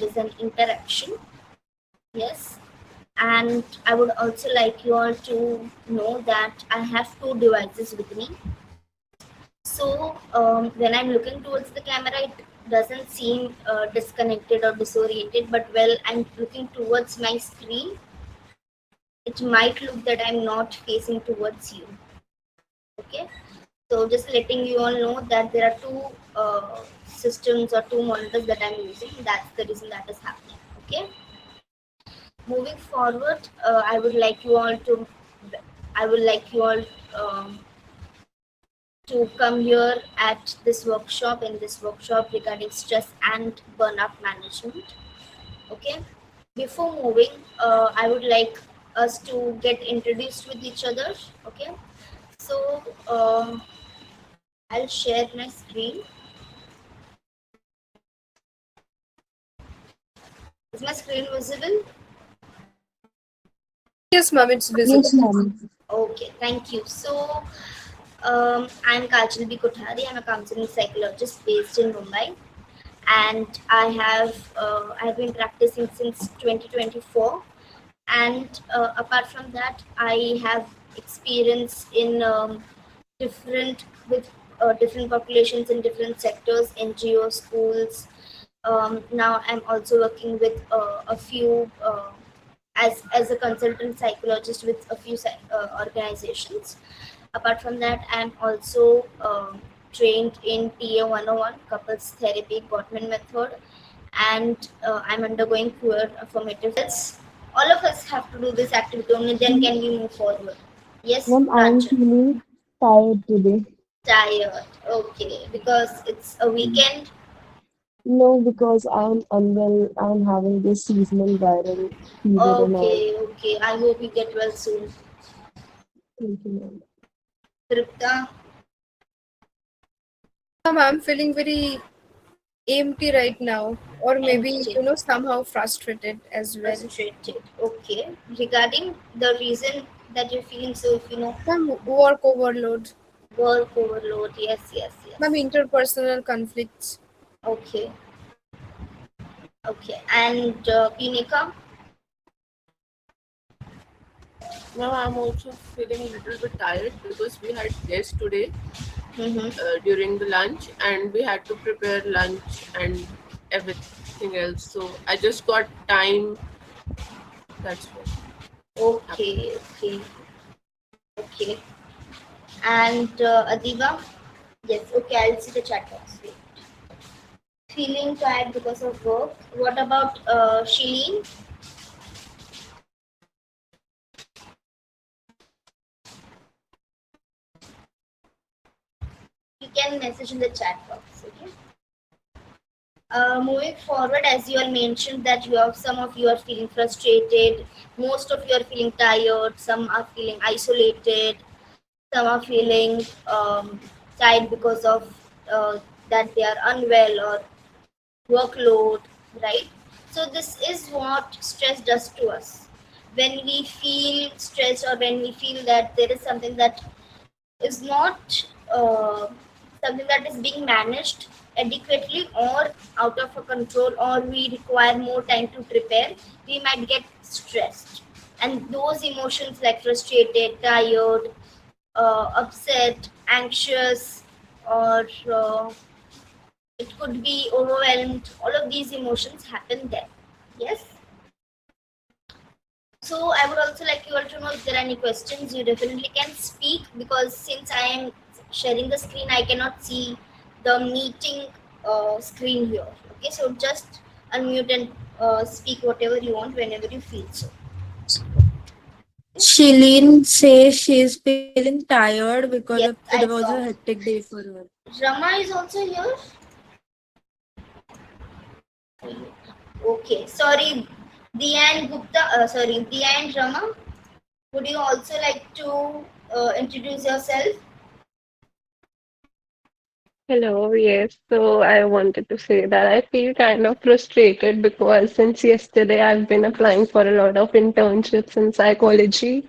is an interaction. Yes. And I would also like you all to know that I have two devices with me. So when I'm looking towards the camera, it doesn't seem disconnected or disoriented. But while I'm looking towards my screen, it might look that I'm not facing towards you. Okay. So just letting you all know that there are two systems or two monitors that I'm using. That's the reason that is happening. Okay. Moving forward, I would like you all to. I would like you all um, to come here at this workshop in this workshop regarding stress and burnout management. Okay. Before moving, I would like us to get introduced with each other. Okay. So I'll share my screen. Is my screen visible? Yes, ma'am, it's Yes, visible. ma'am. Okay, thank you. So, I'm Kajal B. Kothari. I'm a counseling psychologist based in Mumbai, and I've been practicing since 2024. And apart from that, I have experience in different with different populations in different sectors, NGO, schools. Now I'm also working with a few. As a consultant psychologist with a few organizations. Apart from that, I'm also trained in TA 101, couples therapy, Gottman method, and I'm undergoing queer affirmative. All of us have to do this activity, only then can we move forward. Yes, Ma'am, I am Pranchal. feeling tired today. Tired. Okay, because it's a weekend. No, because I'm unwell. I'm having this seasonal viral fever and all. Okay, okay. I hope you get well soon. Thank you, ma'am. Tripta, Ma'am, I'm feeling very empty right now, or maybe empty. somehow frustrated as well. Frustrated. Okay. Regarding the reason that you're feeling so, if you know, Ma'am, work overload. work overload. Yes, yes, Ma'am, yes. interpersonal conflicts. Okay, okay. And Punika, Now I'm also feeling a little bit tired because we had guests today mm-hmm. during the lunch and we had to prepare lunch and everything else. So I just got time. That's what happened. Okay, okay, okay. And Adiba, yes, okay. I'll see the chat box. Wait. Feeling tired because of work. What about Shilin? You can message in the chat box. Okay. Moving forward, as you all mentioned that some of you are feeling frustrated, most of you are feeling tired, some are feeling isolated, some are feeling tired because of that they are unwell or workload, right? So this is what stress does to us. When we feel stressed or when we feel that there is something that is not something that is being managed adequately or out of our control, or we require more time to prepare, we might get stressed. And those emotions like frustrated, tired, upset, anxious, or it could be overwhelmed, all of these emotions happen there. Yes. So I would also like you all to know if there are any questions, you definitely can speak, because since I am sharing the screen, I cannot see the meeting screen here. Okay, so just unmute and speak whatever you want whenever you feel so. Shilin says she's feeling tired because Yes, it I was a saw. hectic day for her. Rama is also here. Okay, sorry, Diya and Gupta. Sorry, Diya and Rama. Would you also like to introduce yourself? Hello, yes. So I wanted to say that I feel kind of frustrated because since yesterday I've been applying for a lot of internships in psychology.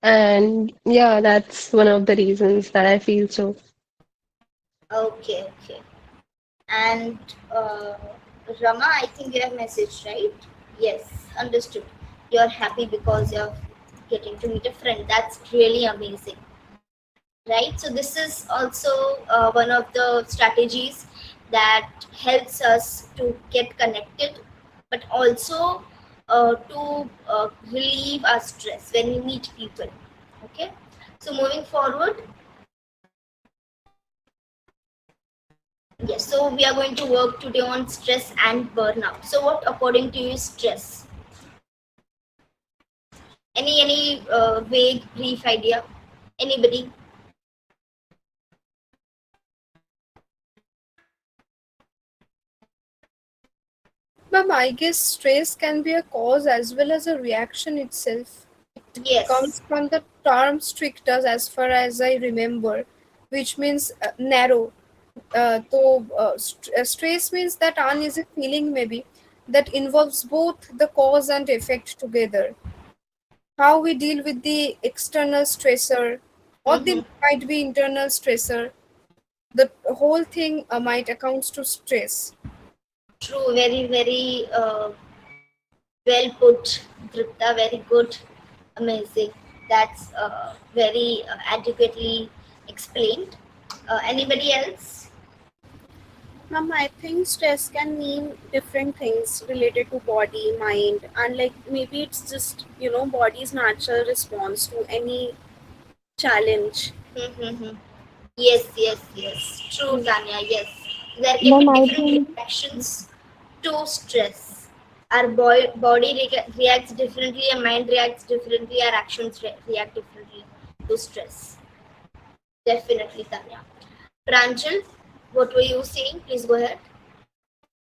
And yeah, that's one of the reasons that I feel so. Okay, okay. And Rama, I think you have messaged, right? Yes, understood. You're happy because you're getting to meet a friend. That's really amazing, right? So this is also one of the strategies that helps us to get connected, but also to relieve our stress when we meet people. Okay, so moving forward, yes, so we are going to work today on stress and burnout. So what according to you is stress? Any vague brief idea? Anybody? Ma'am, I guess stress can be a cause as well as a reaction itself. Yes. Comes from the term strictus, as far as I remember, which means narrow. Stress means that uneasy feeling, maybe, that involves both the cause and effect together. How we deal with the external stressor, or Mm-hmm. there might be internal stressor. The whole thing might accounts to stress. True, very, very well put, Drupta. Very good, amazing. That's very adequately explained. Anybody else? Ma'am, I think stress can mean different things related to body, mind, and like maybe it's just body's natural response to any challenge. Mm-hmm. Yes, yes, yes. True, Tanya. Yes, there can be Ma'am, I different think reactions to stress. Our body reacts differently, our mind reacts differently, our actions react differently to stress. Definitely, Tanya. Pranjal, what were you saying? Please go ahead.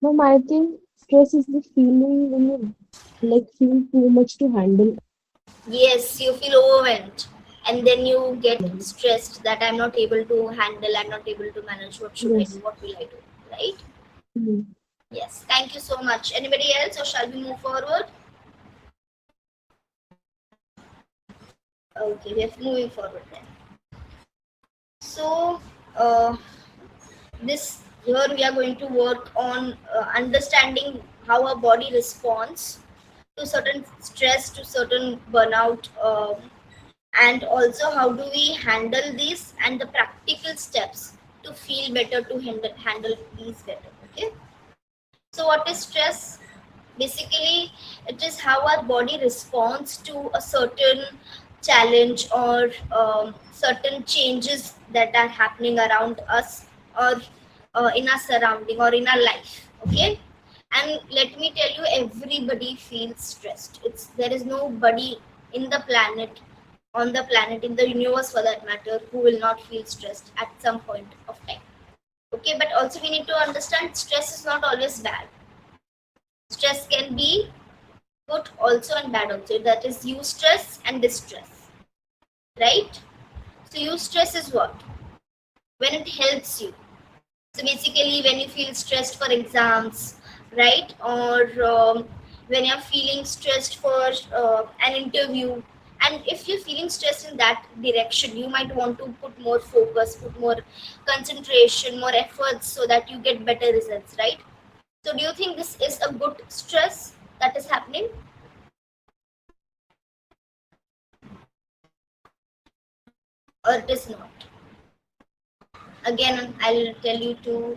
Ma'am, I think stress is the feeling when you like feel too much to handle. Yes, you feel overwhelmed and then you get stressed that I'm not able to handle, I'm not able to manage. What should I do? Yes. What will I do? Right? Mhm. Yes, thank you so much. Anybody else or shall we move forward? Okay, we are moving forward then. So, this here we are going to work on understanding how our body responds to certain stress, to certain burnout, and also how do we handle this and the practical steps to feel better, to handle these better. Okay, so what is stress? Basically, it is how our body responds to a certain challenge or certain changes that are happening around us, or in our surrounding or in our life. Okay, and let me tell you, everybody feels stressed. It's there is nobody in the planet, on the planet, in the universe for that matter, who will not feel stressed at some point of time. Okay, but also we need to understand stress is not always bad. Stress can be good also and bad also. That is eustress and distress, right? So eustress is what? When it helps you. So basically, when you feel stressed for exams, right, or when you're feeling stressed for an interview, and if you're feeling stressed in that direction, you might want to put more focus, put more concentration, more efforts so that you get better results, right? So do you think this is a good stress that is happening, or it is not? Again, I'll tell you to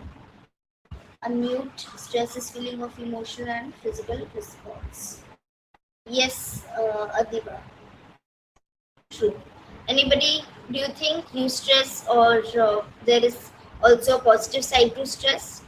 unmute. Stress is feeling of emotional and physical response. Yes, Adiba. True. Anybody, do you think eustress or there is also a positive side to stress?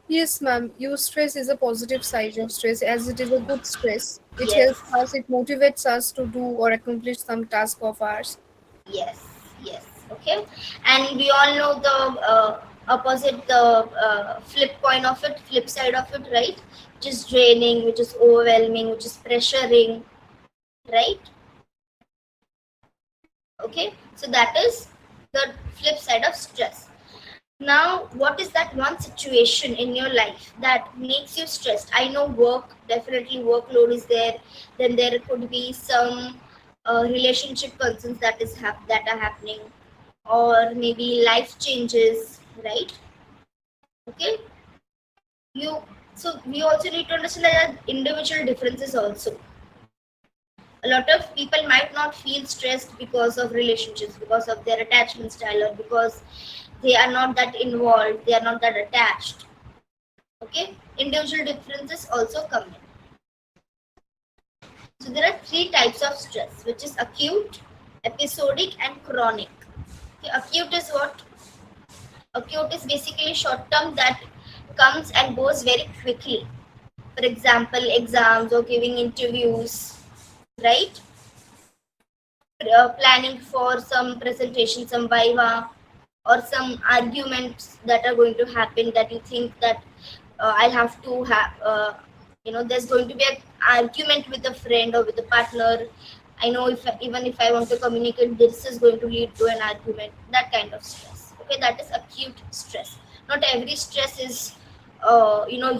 Yes, ma'am. Stress is a positive side of stress, as it is a good stress. It Yes, helps us, it motivates us to do or accomplish some task of ours. yes, yes. Okay. And we all know the opposite, the flip coin of it, flip side of it, right? Which is draining, which is overwhelming, which is pressuring, right? Okay, so that is the flip side of stress. Now, what is that one situation in your life that makes you stressed? I know work, definitely workload is there. Then there could be some relationship concerns that are happening, or maybe life changes, right? Okay, you so we also need to understand that there are individual differences also. A lot of people might not feel stressed because of relationships, because of their attachment style, or because they are not that involved, they are not that attached. Okay, individual differences also come in. So there are three types of stress, which is acute, episodic, and chronic. Okay, acute is what? Acute is basically short term, that comes and goes very quickly. For example, exams or giving interviews, right? Planning for some presentation, some viva, or some arguments that are going to happen, that you think that I'll have to have, there's going to be an argument with a friend or with a partner. I know if even if I want to communicate, this is going to lead to an argument. That kind of stress. Okay, that is acute stress. Not every stress is,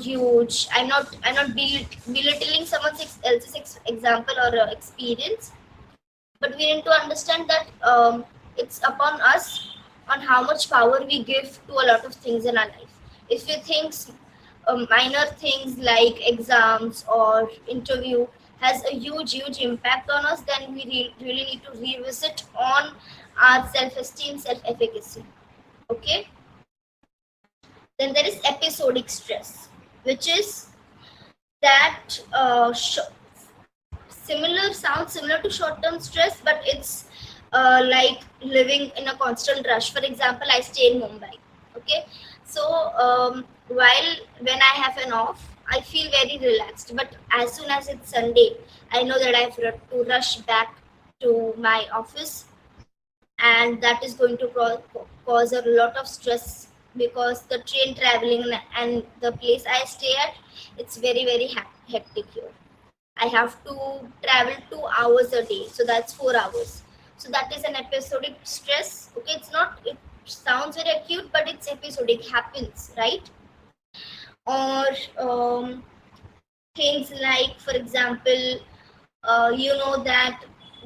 huge. I'm not belittling someone else's example or experience, but we need to understand that it's upon us on how much power we give to a lot of things in our life. If we think minor things like exams or interview has a huge impact on us, then we really need to revisit on our self-esteem, self-efficacy. Okay, then there is episodic stress, which is that sounds similar to short-term stress, but it's like living in a constant rush. For example, I stay in Mumbai. Okay, so while when I have an off, I feel very relaxed. But as soon as it's Sunday, I know that I have to rush back to my office, and that is going to cause a lot of stress, because the train traveling and the place I stay at, it's very hectic here. I have to travel 2 hours a day, so that's 4 hours. So that is an episodic stress. Okay, it sounds very acute, but it's episodic, happens, right? Or things like, for example, that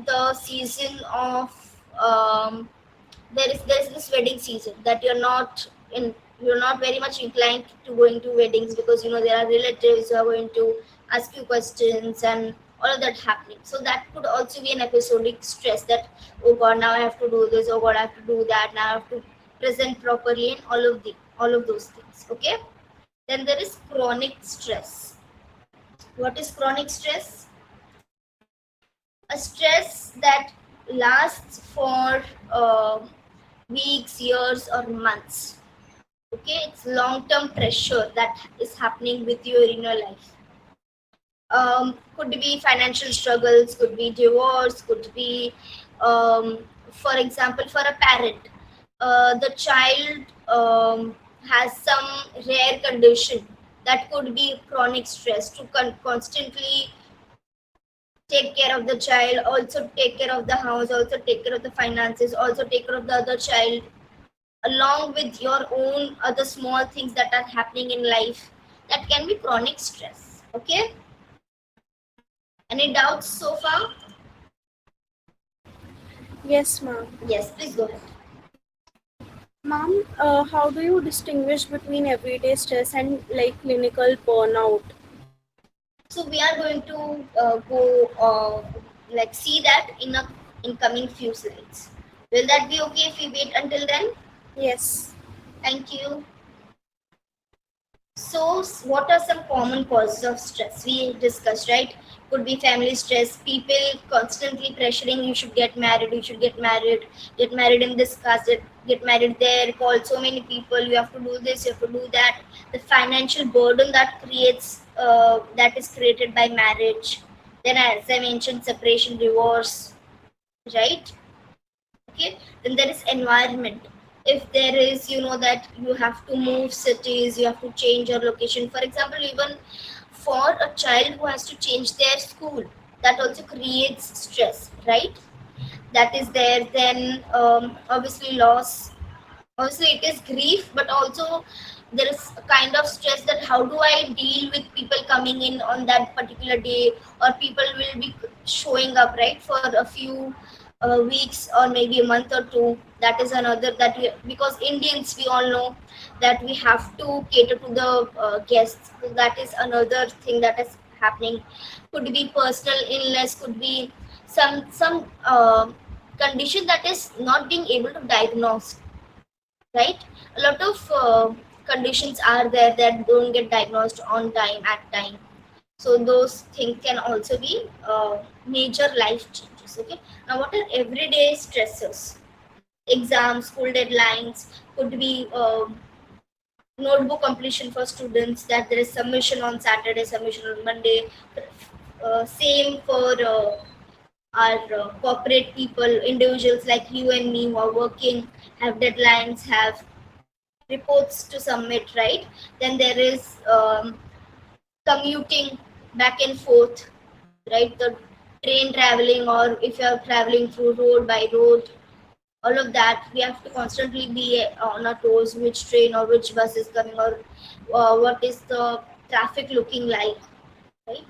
the season of there's this wedding season that you're not very much inclined to going to weddings, because there are relatives who are going to ask you questions and all of that happening. So that could also be an episodic stress, that oh god, now I have to do this, oh god, I have to do that, now I have to present properly, and all of those things. Okay, then there is chronic stress. What is chronic stress? A stress that lasts for weeks, years, or months. Okay, it's long-term pressure that is happening with you in your life. Could be financial struggles, could be divorce, could be, for example, for a parent, the child has some rare condition, that could be chronic stress, to constantly take care of the child, also take care of the house, also take care of the finances, also take care of the other child, along with your own other small things that are happening in life. That can be chronic stress. Okay, any doubts so far? Yes, ma'am. Yes, please go ahead. Ma'am, how do you distinguish between everyday stress and like clinical burnout? So we are going to see that in coming few slides. Will that be okay if we wait until then? Yes. Thank you. So what are some common causes of stress? We discussed, right? Could be family stress, people constantly pressuring you should get married, get married in this caste, get married there, call so many people, you have to do this, you have to do that. The financial burden that is created by marriage. Then, as I mentioned, separation, divorce, right? Okay, then there is environment. If there is, that you have to move cities, you have to change your location. For example, even for a child who has to change their school, that also creates stress, right? That is there. Then obviously loss. Obviously it is grief, but also there is a kind of stress, that how do I deal with people coming in on that particular day, or people will be showing up, right, for a few weeks or maybe a month or two. That is another that we, because Indians, we all know that we have to cater to the guests. So that is another thing that is happening. Could be personal illness, could be some condition that is not being able to diagnose, right? A lot of conditions are there that don't get diagnosed on time at time. So those things can also be major life changes. Okay, now what are everyday stressors? Exams, school deadlines, could be notebook completion for students, that there is submission on Saturday, submission on Monday. Same for our corporate people, individuals like you and me who are working, have deadlines, have reports to submit, right? Then there is commuting back and forth, right? The train traveling, or if you are traveling through road by road, all of that we have to constantly be on our toes, which train or which bus is coming, or what is the traffic looking like, right?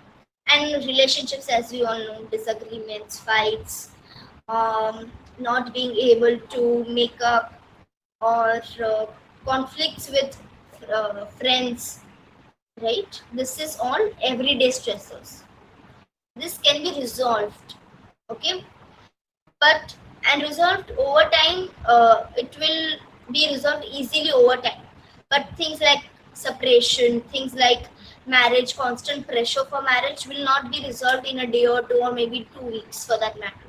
And relationships, as we all know, disagreements, fights, not being able to make up, or conflicts with friends, right? This is all everyday stressors. This can be resolved, okay? But and resolved over time, it will be resolved easily over time. But things like separation, things like marriage, constant pressure for marriage will not be resolved in a day or two, or maybe 2 weeks for that matter.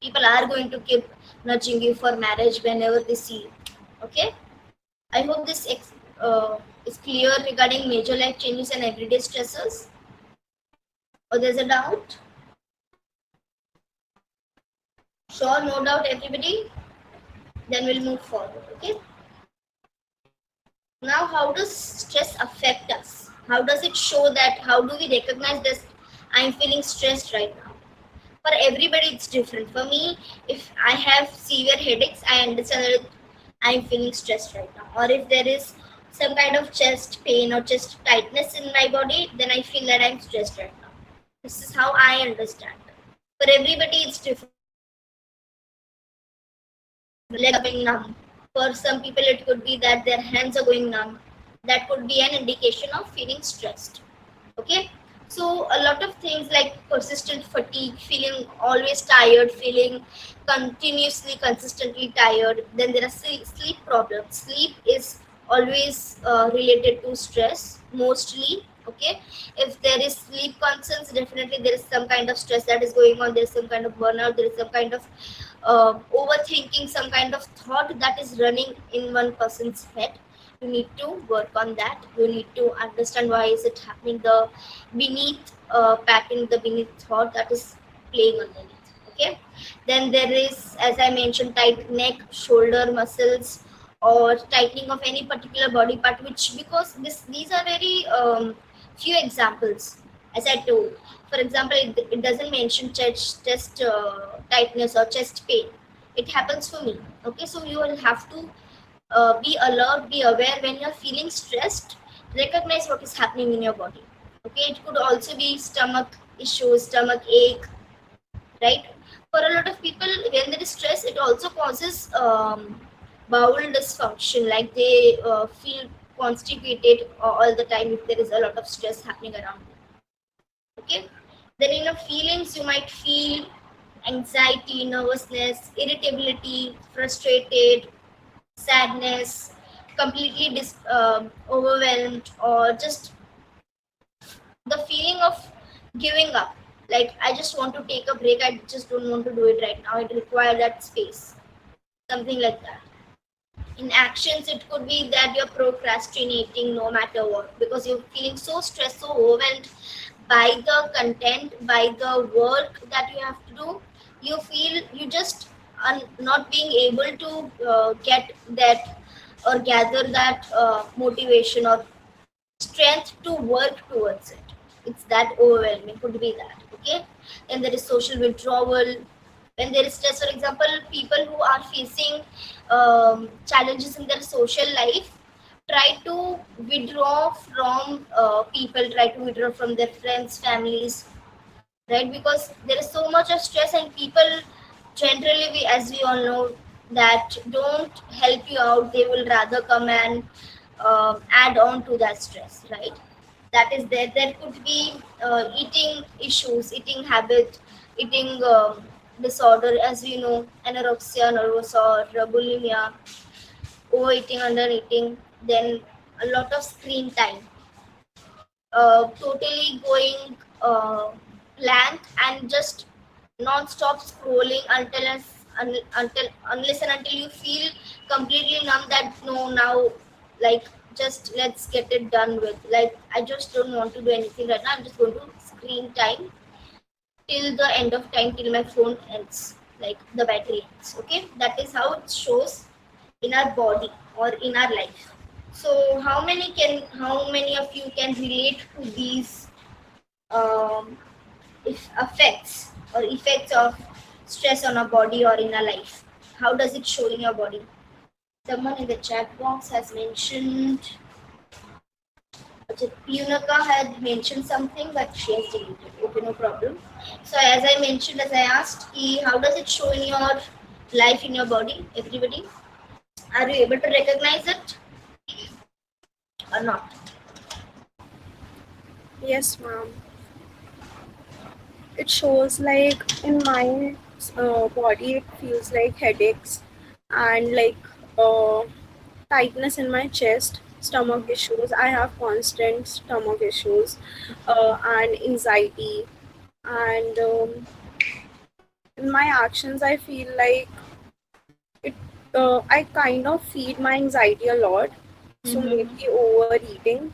People are going to keep nudging you for marriage whenever they see you. Okay, I hope this is clear regarding major life changes and everyday stressors. Or there's a doubt? Sure, no doubt, everybody. Then we'll move forward. Okay. Now, how does stress affect us? How does it show that? How do we recognize this? I'm feeling stressed right now. For everybody, it's different. For me, if I have severe headaches, I understand that I'm feeling stressed right now. Or if there is some kind of chest pain or chest tightness in my body, then I feel that I'm stressed right now. This is how I understand. For everybody, it's different. Legs are going numb. For some people, it could be that their hands are going numb. That could be an indication of feeling stressed. Okay. So a lot of things like persistent fatigue, feeling always tired, feeling continuously, consistently tired. Then there are sleep problems. Sleep is always related to stress, mostly. Okay, if there is sleep concerns, definitely there is some kind of stress that is going on. There is some kind of burnout. There is some kind of overthinking, some kind of thought that is running in one person's head. You need to work on that. You need to understand why is it happening, the beneath pattern, the beneath thought that is playing underneath. Okay, then there is, as I mentioned, tight neck, shoulder muscles, or tightening of any particular body part, which, because these are very few examples, as I told. For example, it doesn't mention chest tightness or chest pain. It happens for me. Okay, so you will have to be alert, be aware when you're feeling stressed. Recognize what is happening in your body. Okay, it could also be stomach issues, stomach ache, right? For a lot of people, when there is stress, it also causes bowel dysfunction, like they feel constipated all the time if there is a lot of stress happening around you. Okay, then in your feelings, you might feel anxiety, nervousness, irritability, frustrated, sadness, completely overwhelmed, or just the feeling of giving up. Like, I just want to take a break, I just don't want to do it right now, it requires that space. Something like that. In actions, it could be that you're procrastinating no matter what, because you're feeling so stressed, so overwhelmed by the content, by the work that you have to do. You feel you just are not being able to get that or gather that motivation or strength to work towards it. It's that overwhelming, could be that. Okay, and there is social withdrawal. When there is stress, for example, people who are facing challenges in their social life try to withdraw from people, try to withdraw from their friends, families, right? Because there is so much of stress, and people generally, as we all know, that don't help you out. They will rather come and add on to that stress, right? That is there. There could be eating issues, eating habit, eating disorder, as we know, anorexia nervosa or bulimia, overeating, undereating. Then a lot of screen time, totally going blank and just non-stop scrolling until unless and until you feel completely numb, that no, now, like, just let's get it done with, like, I just don't want to do anything right now, I'm just going to screen time till the end of time, till my phone ends, like the battery ends. Okay, that is how it shows in our body or in our life. So how many of you can relate to these um, if effects or effects of stress on our body or in our life? How does it show in your body? Someone in the chat box has mentioned, Punaka had mentioned something, but she has deleted. Okay, no problem. So as I mentioned, as I asked, how does it show in your life, in your body? Everybody, are you able to recognize it or not? Yes, ma'am. It shows like in my body, it feels like headaches and like uh, tightness in my chest, stomach issues. I have constant stomach issues and anxiety. And in my actions, I feel like it. I kind of feed my anxiety a lot. So maybe overeating.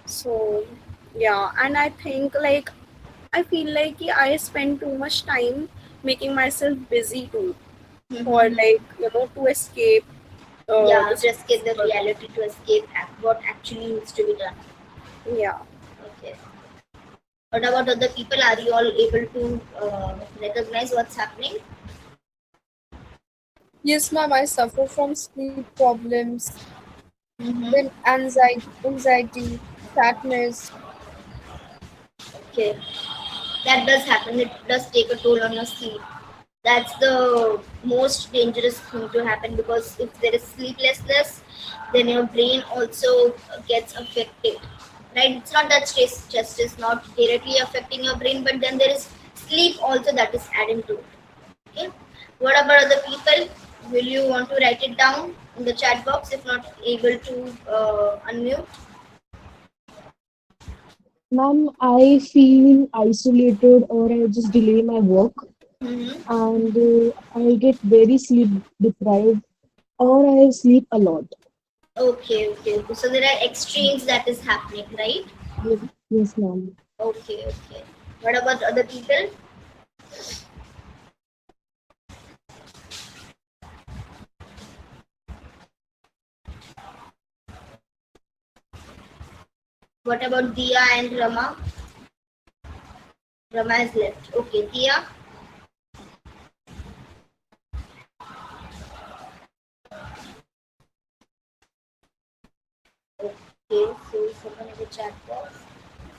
So yeah, and I think like I feel like I spend too much time making myself busy too, for like to escape Yeah, this. to escape the reality, to escape what actually needs to be done. Yeah. Okay. What about other people? Are you all able to recognize what's happening? Yes, ma'am, I suffer from sleep problems, Mm-hmm. then anxiety, sadness. Okay, that does happen. It does take a toll on your sleep. That's the most dangerous thing to happen, because if there is sleeplessness, then your brain also gets affected. Right? It's not that stress just is not directly affecting your brain, but then there is sleep also that is adding to it. Okay. What about other people? Will you want to write it down in the chat box if not able to unmute? Ma'am, I feel isolated or I just delay my work Mm-hmm. and I get very sleep deprived or I sleep a lot. Okay. So there are extremes that is happening, right? Yes, ma'am. Okay. What about other people? What about Dia and Rama? Rama is left. Okay, Dia. Okay, so someone in the chat box.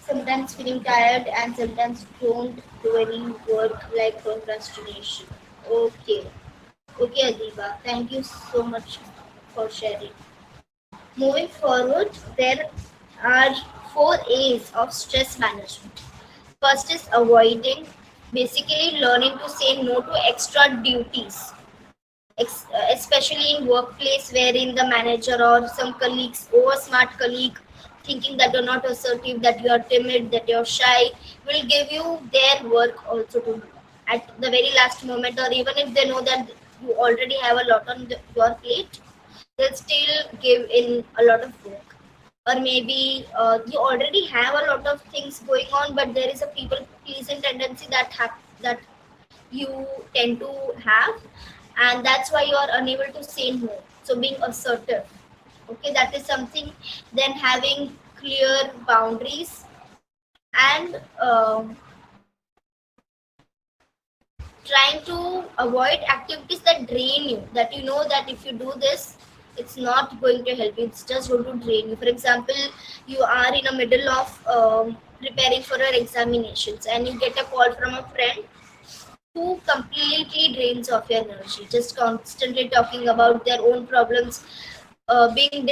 Sometimes feeling tired and sometimes don't do any work, like procrastination. Okay. Okay, Adiba. Thank you so much for sharing. Moving forward, there are 4 A's of stress management. First is avoiding, basically learning to say no to extra duties, especially in workplace wherein the manager or some colleagues, over smart colleague, thinking that you're not assertive, that you're timid, that you're shy, will give you their work also to do at the very last moment, or even if they know that you already have a lot on your plate, they'll still give in a lot of work. Or maybe you already have a lot of things going on, but there is a people pleasing tendency that you tend to have, and that's why you are unable to say no. So being assertive, okay, that is something. Then having clear boundaries, and trying to avoid activities that drain you, that you know that if you do this, it's not going to help you, it's just going to drain you. For example, you are in the middle of preparing for your examinations and you get a call from a friend who completely drains off your energy, just constantly talking about their own problems, being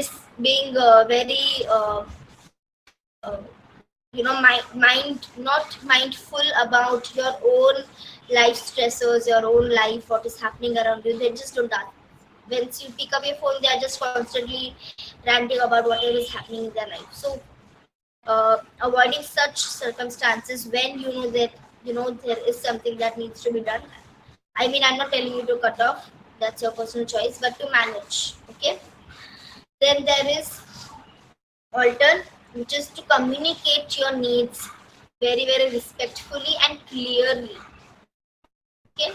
very uh, mind not mindful about your own life stressors, your own life, what is happening around you. They just don't ask. Once you pick up your phone, they are just constantly ranting about whatever is happening in their life. So avoiding such circumstances when you know that there is something that needs to be done. I mean, I'm not telling you to cut off, that's your personal choice, but to manage. Okay. Then there is alter, which is to communicate your needs very, very respectfully and clearly. Okay.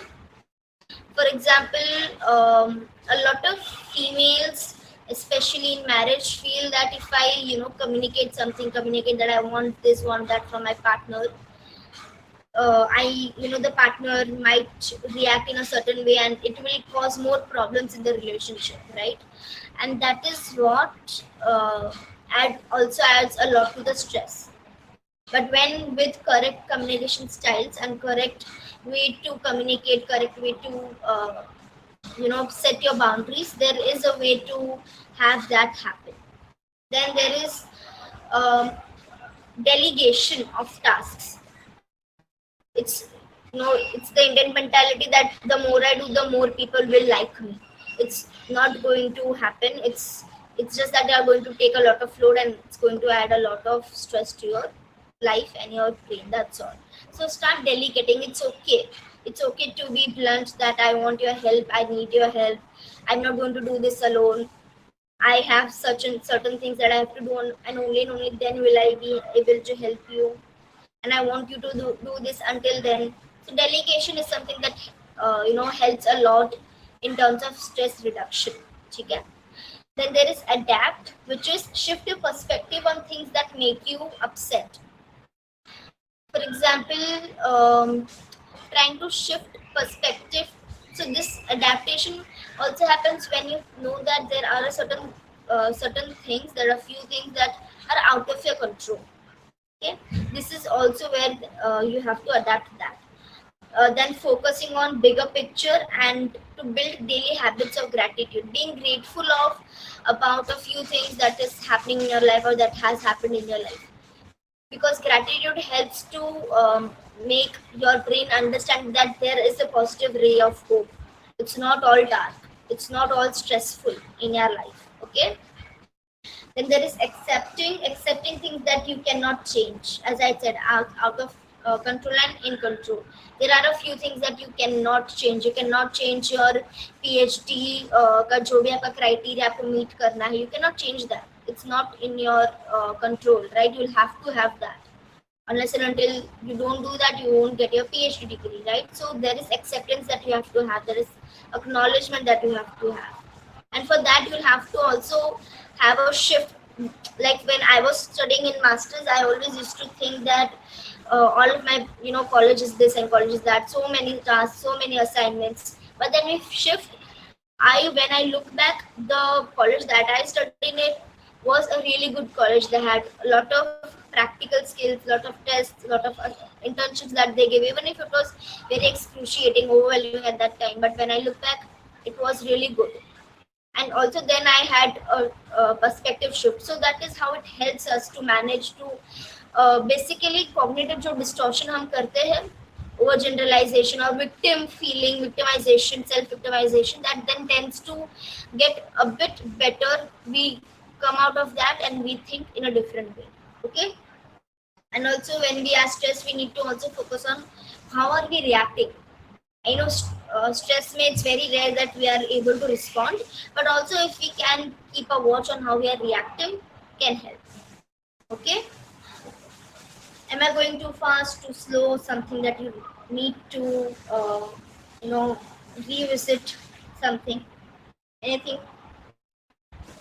For example, a lot of females, especially in marriage, feel that if I communicate that I want this, want that from my partner, the partner might react in a certain way, and it will cause more problems in the relationship, right? And that is what also adds a lot to the stress. But when with correct communication styles and correct way to communicate, correct way to set your boundaries, there is a way to have that happen. Then there is um, delegation of tasks. It's the Indian mentality that the more I do, the more people will like me. It's not going to happen. It's just that they are going to take a lot of load, and it's going to add a lot of stress to your life and your brain. That's all. So start delegating. It's okay to be blunt that I want your help, I need your help, I'm not going to do this alone. I have such and certain things that I have to do, and only then will I be able to help you, and I want you to do this until then. So delegation is something that helps a lot in terms of stress reduction. Okay? Then there is adapt, which is shift your perspective on things that make you upset. For example, trying to shift perspective. So this adaptation also happens when you know that there are certain things, there are few things that are out of your control. Okay, this is also where you have to adapt that. Then focusing on bigger picture and to build daily habits of gratitude, being grateful of about a few things that is happening in your life or that has happened in your life, because gratitude helps to make your brain understand that there is a positive ray of hope. It's not all dark, it's not all stressful in your life. Okay. Then there is accepting things that you cannot change, as I said, out of control and in control. There are a few things that you cannot change. You cannot change your PhD का जो भी आपका criteria आपको meet करना है, you cannot change that. It's not in your control, right? You'll have to have that. Unless and until you don't do that, you won't get your PhD degree, right? So there is acceptance that you have to have. There is acknowledgement that you have to have. And for that, you'll have to also have a shift. Like when I was studying in masters, I always used to think that all of my college is this and college is that, so many tasks, so many assignments. But then we shift. When I look back, the college that I studied in it was a really good college. They had a lot of practical skills, lot of tests, lot of internships that they gave, even if it was very excruciating, overwhelming at that time. But when I look back, it was really good. And also then I had a perspective shift. So that is how it helps us to manage to basically cognitive जो distortion हम करते हैं, over generalization or victim feeling, victimization, self victimization, that then tends to get a bit better. We come out of that and we think in a different way. Okay. And also when we are stressed, we need to also focus on how are we reacting. I know stress may, it's very rare that we are able to respond, but also if we can keep a watch on how we are reacting, can help. Okay. Am I going too fast, too slow? Something that you need to revisit something? Anything?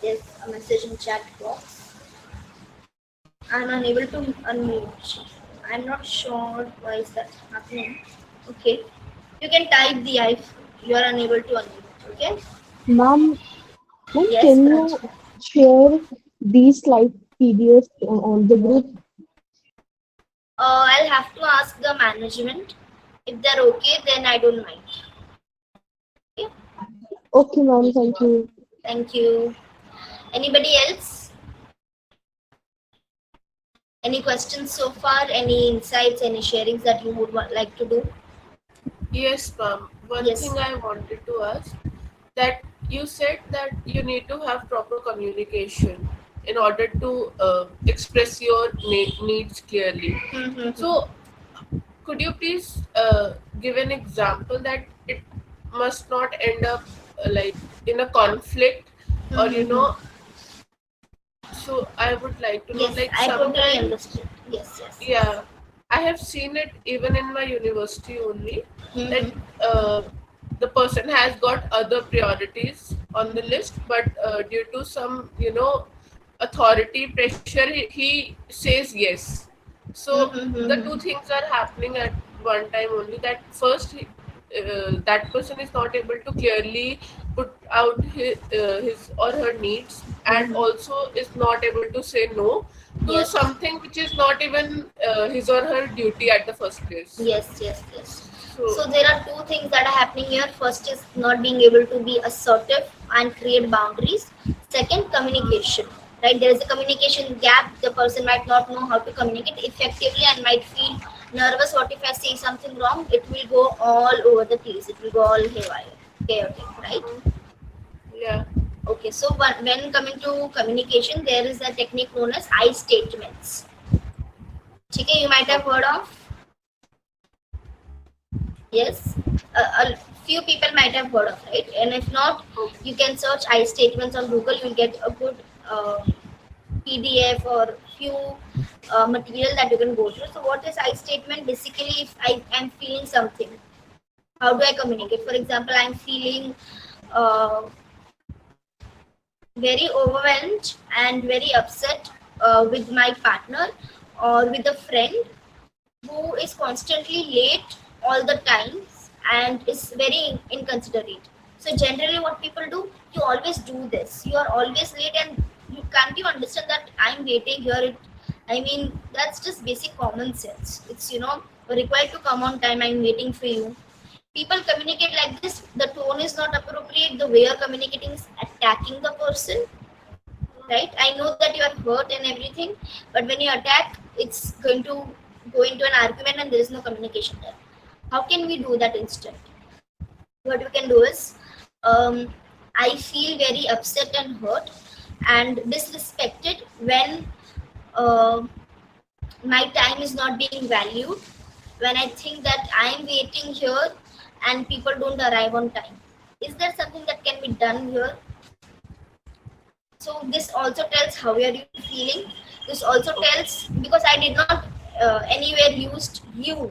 There's a message in chat box. I'm unable to unmute. I'm not sure why is that happening. Okay. You can type the if you are unable to unmute. Okay. Ma'am, Yes, can Pranjal. you share these slide PDFs on the group? I'll have to ask the management If they're okay, then I don't mind. Okay? Okay, ma'am, thank you. Thank you. Anybody else? Any questions so far? Any insights? Any sharings that you would like to do? Yes, ma'am. One Yes. thing I wanted to ask, that you said that you need to have proper communication in order to express your needs clearly. So, could you please give an example that it must not end up like in a conflict, or so I would like to know, Yes, like I totally sometimes, understood. Yes, yes. yeah, I have seen it even in my university only, that uh, the person has got other priorities on the list, but due to some, authority pressure, he says yes. So the two things are happening at one time only. That first, that person is not able to clearly put out his or her needs, and also is not able to say no to Yes. something which is not even his or her duty at the first place. Yes, yes, yes. So, So there are two things that are happening here. First is not being able to be assertive and create boundaries. Second, communication. Right? There is a communication gap. The person might not know how to communicate effectively and might feel nervous. What if I say something wrong? It will go all over the place. It will go all haywire, chaotic, right? yeah. Okay, so when coming to communication, there is a technique known as I statements. Okay, you might have heard of. Yes, a few people might have heard of, right? And if not, Okay. you can search I statements on Google. You'll get a good PDF or few material that you can go through. So, what is I statement? Basically, if I am feeling something, how do I communicate? For example, I'm feeling uh, very overwhelmed and very upset with my partner or with a friend who is constantly late all the times and is very inconsiderate. So generally what people do, you always do this. You are always late and you understand that I'm waiting here. I mean, that's just basic common sense. It's, required to come on time. I'm waiting for you. People communicate like this. The tone is not appropriate. The way you're communicating is attacking the person, right? I know that you are hurt and everything, but when you attack, it's going to go into an argument and there is no communication there. How can we do that instead? What we can do is, I feel very upset and hurt and disrespected when uh, my time is not being valued, when I think that I am waiting here and people don't arrive on time. Is there something that can be done here? So this also tells how are you feeling. This also tells, because I did not anywhere used you,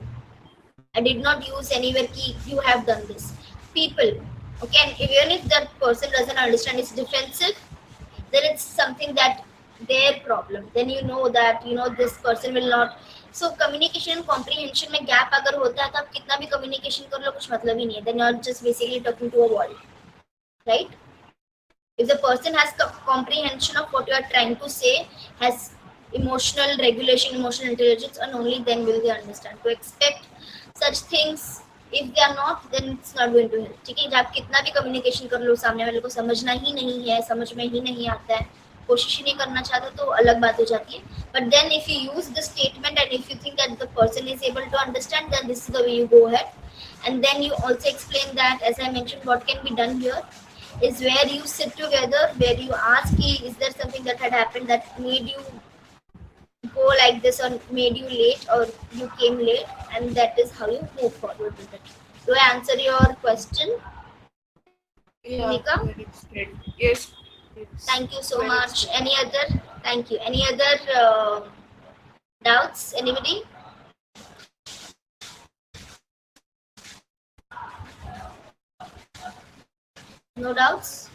I did not use anywhere key you have done this. People, okay, and even if that person doesn't understand, it's defensive, then it's something that their problem. Then you know that this person will not. So communication comprehension में gap अगर होता है तो आप कितना भी communication कर लो कुछ मतलब ही नहीं है. Then you're just basically talking to a wall, right? If the person has comprehension of what you are trying to say, has emotional regulation, emotional intelligence, and only then will they understand. To expect such things, if they are not, then it's not going to help. ठीक है, जब आप कितना भी communication कर लो, सामने वाले को समझना ही नहीं है, समझ में ही नहीं आता है, कोशिश ही नहीं करना चाहता, तो अलग बात हो जाती है. But then if you use the statement and if you think that the person is able to understand, then this is the way you go ahead. And then you also explain that, as I mentioned, what can be done here is where you sit together, where you ask, is there something that had happened that made you go like this or made you late or you came late, and that is how you move forward with it. Do I answer your question, Yeah, Nika? very great. Yes. It's Thank you so very much. great. Any other? Thank you. Any other doubts? Anybody? No doubts?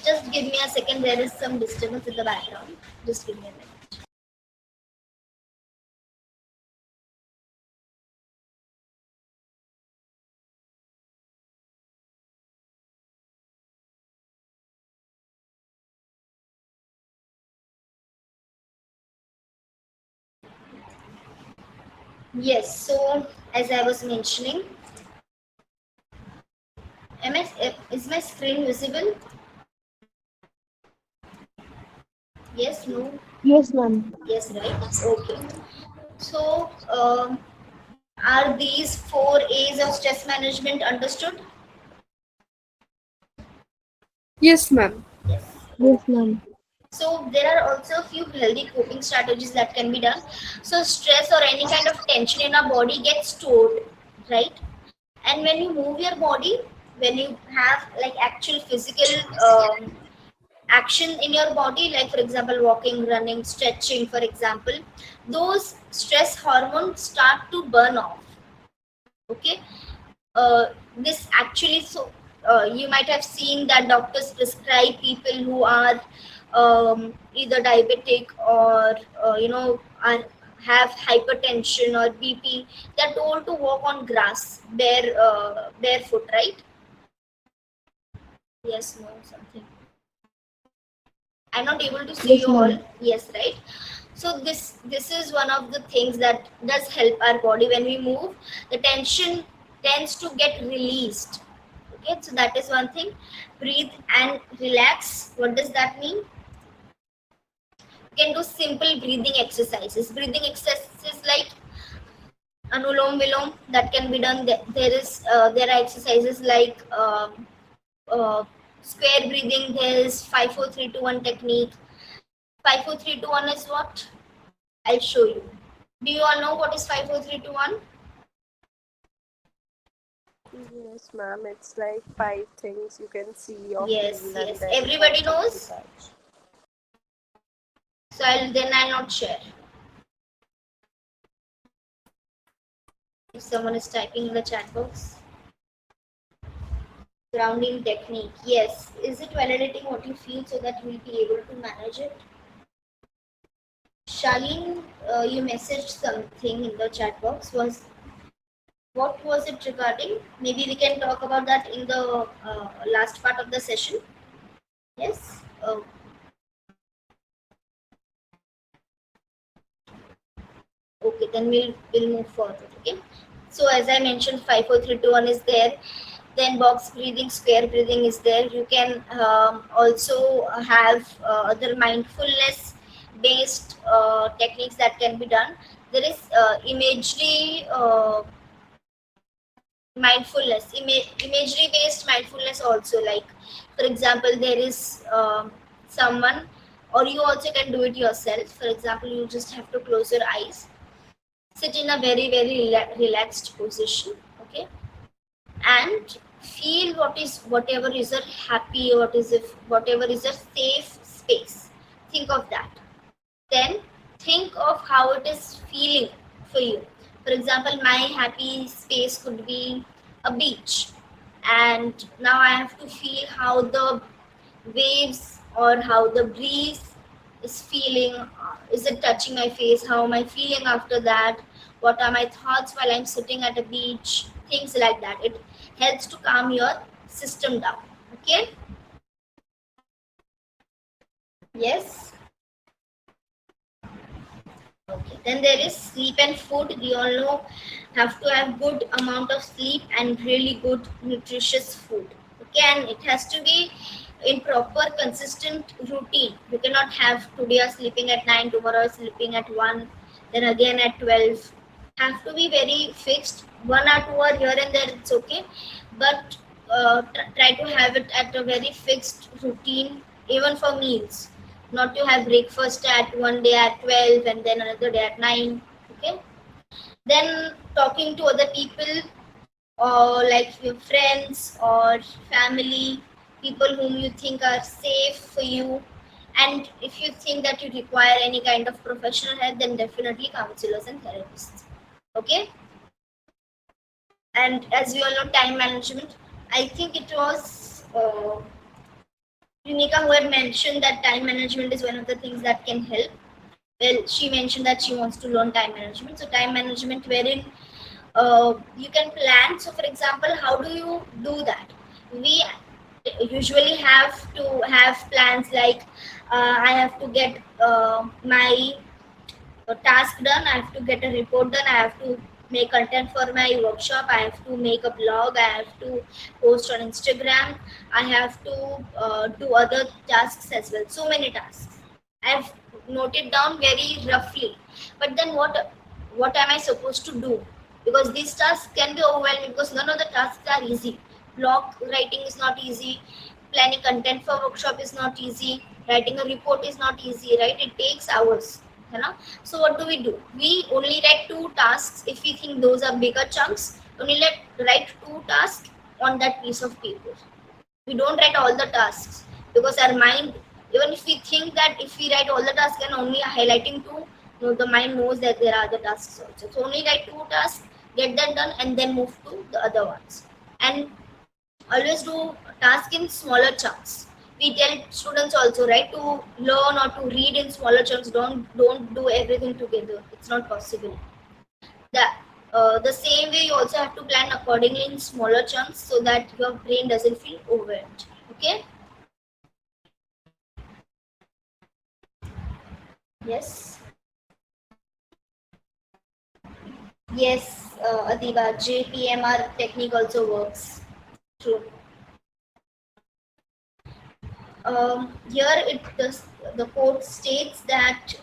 Just give me a second. There is some disturbance in the background. Just give me a minute. Yes, so as I was mentioning, is my screen visible? Yes, no, Yes, ma'am. yes, right? Okay. So, are these four A's of stress management understood? Yes, ma'am. Yes. Yes, Okay. ma'am. So there are also a few healthy coping strategies that can be done. So stress or any kind of tension in our body gets stored, right? And when you move your body, when you have like actual physical action in your body, like for example walking, running, stretching, for example, those stress hormones start to burn off. Okay, this actually, so you might have seen that doctors prescribe people who are either diabetic or are have hypertension or bp. They're told to walk on grass barefoot, right? Yes, no, something. I'm not able to see Yes, you all. ma'am. Yes, right. So this is one of the things that does help our body. When we move, the tension tends to get released. Okay, so that is one thing. Breathe and relax. What does that mean? You can do simple breathing exercises. Breathing exercises like anulom vilom that can be done. There are exercises like uh, square breathing. There is 5 4 3 2 1 technique. 5 4 3 2 1 is what? I'll show you. Do you all know what is 5 4 3 2 1? Yes, ma'am. It's like five things you can see or Yes, feel, and yes. then five Everybody things you knows. touch. So I'll not share. If someone is typing in the chat box. Grounding technique. Yes. Is it validating what you feel so that you will be able to manage it? Charlene, you messaged something in the chat box. What was it regarding? Maybe we can talk about that in the last part of the session. Yes. Okay, then we'll move forward. Okay. So as I mentioned, 5 4 3 2 1 is there. Then box breathing, square breathing is there. You can also have other mindfulness based techniques that can be done. There is imagery mindfulness, imagery based mindfulness also. Like for example, there is someone, or you also can do it yourself. For example, you just have to close your eyes, sit in a very relaxed position. Okay, and feel whatever is a happy, whatever is a safe space. Think of that. Then think of how it is feeling for you. For example, my happy space could be a beach, and now I have to feel how the waves or how the breeze is feeling. Is it touching my face? How am I feeling after that? What are my thoughts while I'm sitting at a beach? Things like that. It helps to calm your system down. Okay. Yes. Okay. Then there is sleep and food. We all know have to have good amount of sleep and really good nutritious food. Okay, and it has to be in proper consistent routine. You cannot have today are sleeping at 9, tomorrow are sleeping at 1, then again at 12. Have to be very fixed. 1 or 2 hour here and there, it's okay, but try to have it at a very fixed routine, even for meals. Not to have breakfast at one day at 12 and then another day at 9. Okay. Then talking to other people, or like your friends or family, people whom you think are safe for you. And if you think that you require any kind of professional help, then definitely counselors and therapists. Okay. And as we all know, time management. I think it was Yunika who had mentioned that time management is one of the things that can help. Well, she mentioned that she wants to learn time management. So time management, wherein you can plan. So for example, how do you do that? We usually have to have plans like I have to get my a task done, I have to get a report done, I have to make content for my workshop, I have to make a blog, I have to post on Instagram, I have to do other tasks as well. So many tasks I've noted down very roughly. But then what am I supposed to do? Because these tasks can be overwhelming, because none of the tasks are easy. Blog writing is not easy, planning content for workshop is not easy, writing a report is not easy, right? It takes hours, you know. So what do? We only write two tasks if we think those are bigger chunks. Only let write two tasks on that piece of paper. We don't write all the tasks, because our mind, even if we think that if we write all the tasks and only highlighting two, no, the mind knows that there are other tasks also. So only write two tasks, get that done, and then move to the other ones. And always do task in smaller chunks. We tell students also, right, to learn or to read in smaller chunks. Don't do everything together, it's not possible. The same way, you also have to plan accordingly in smaller chunks, so that your brain doesn't feel overwhelmed. Okay. Yes. Yes, Adiba, JPMR technique also works. True. Here the quote states that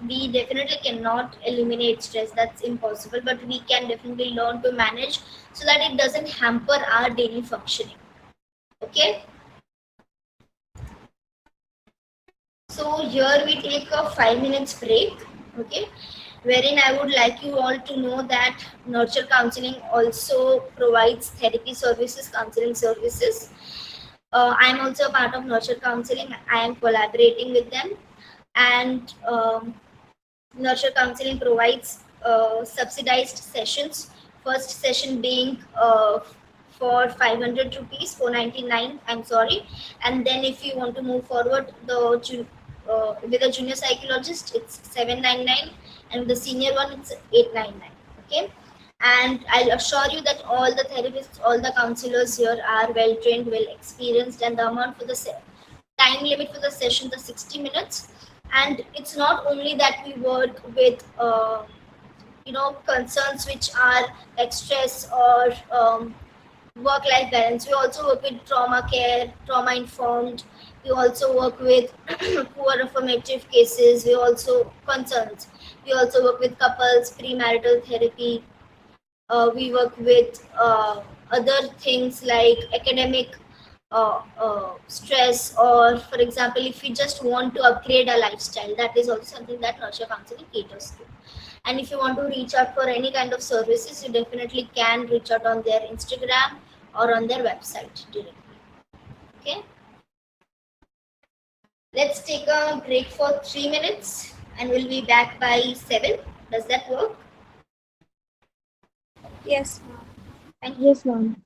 we definitely cannot eliminate stress. That's impossible, but we can definitely learn to manage so that it doesn't hamper our daily functioning. Okay. So here we take a 5 minutes break. Okay, wherein I would like you all to know that Nurture Counseling also provides therapy services, counseling services. I'm also a part of Nurture Counseling. I am collaborating with them, and Nurture Counseling provides subsidized sessions. First session being for 500 rupees, 499. I'm sorry, and then if you want to move forward, with a junior psychologist, it's 799, and with the senior one, it's 899. Okay, and I'll assure you that all the therapists, all the counselors here are well trained, well experienced, and the amount for the time limit for the session is 60 minutes. And it's not only that we work with concerns which are like stress or work life balance. We also work with trauma care, trauma informed. We also work with poor affirmative cases. We also concerns. We also work with couples, premarital therapy. We work with other things like academic stress, or for example, if we just want to upgrade our lifestyle, that is also something that Nurture Counseling caters to. And if you want to reach out for any kind of services, you definitely can reach out on their Instagram or on their website directly. Okay, let's take a break for 3 minutes, and we'll be back by 7. Does that work? Yes. Thank you. Yes, ma'am.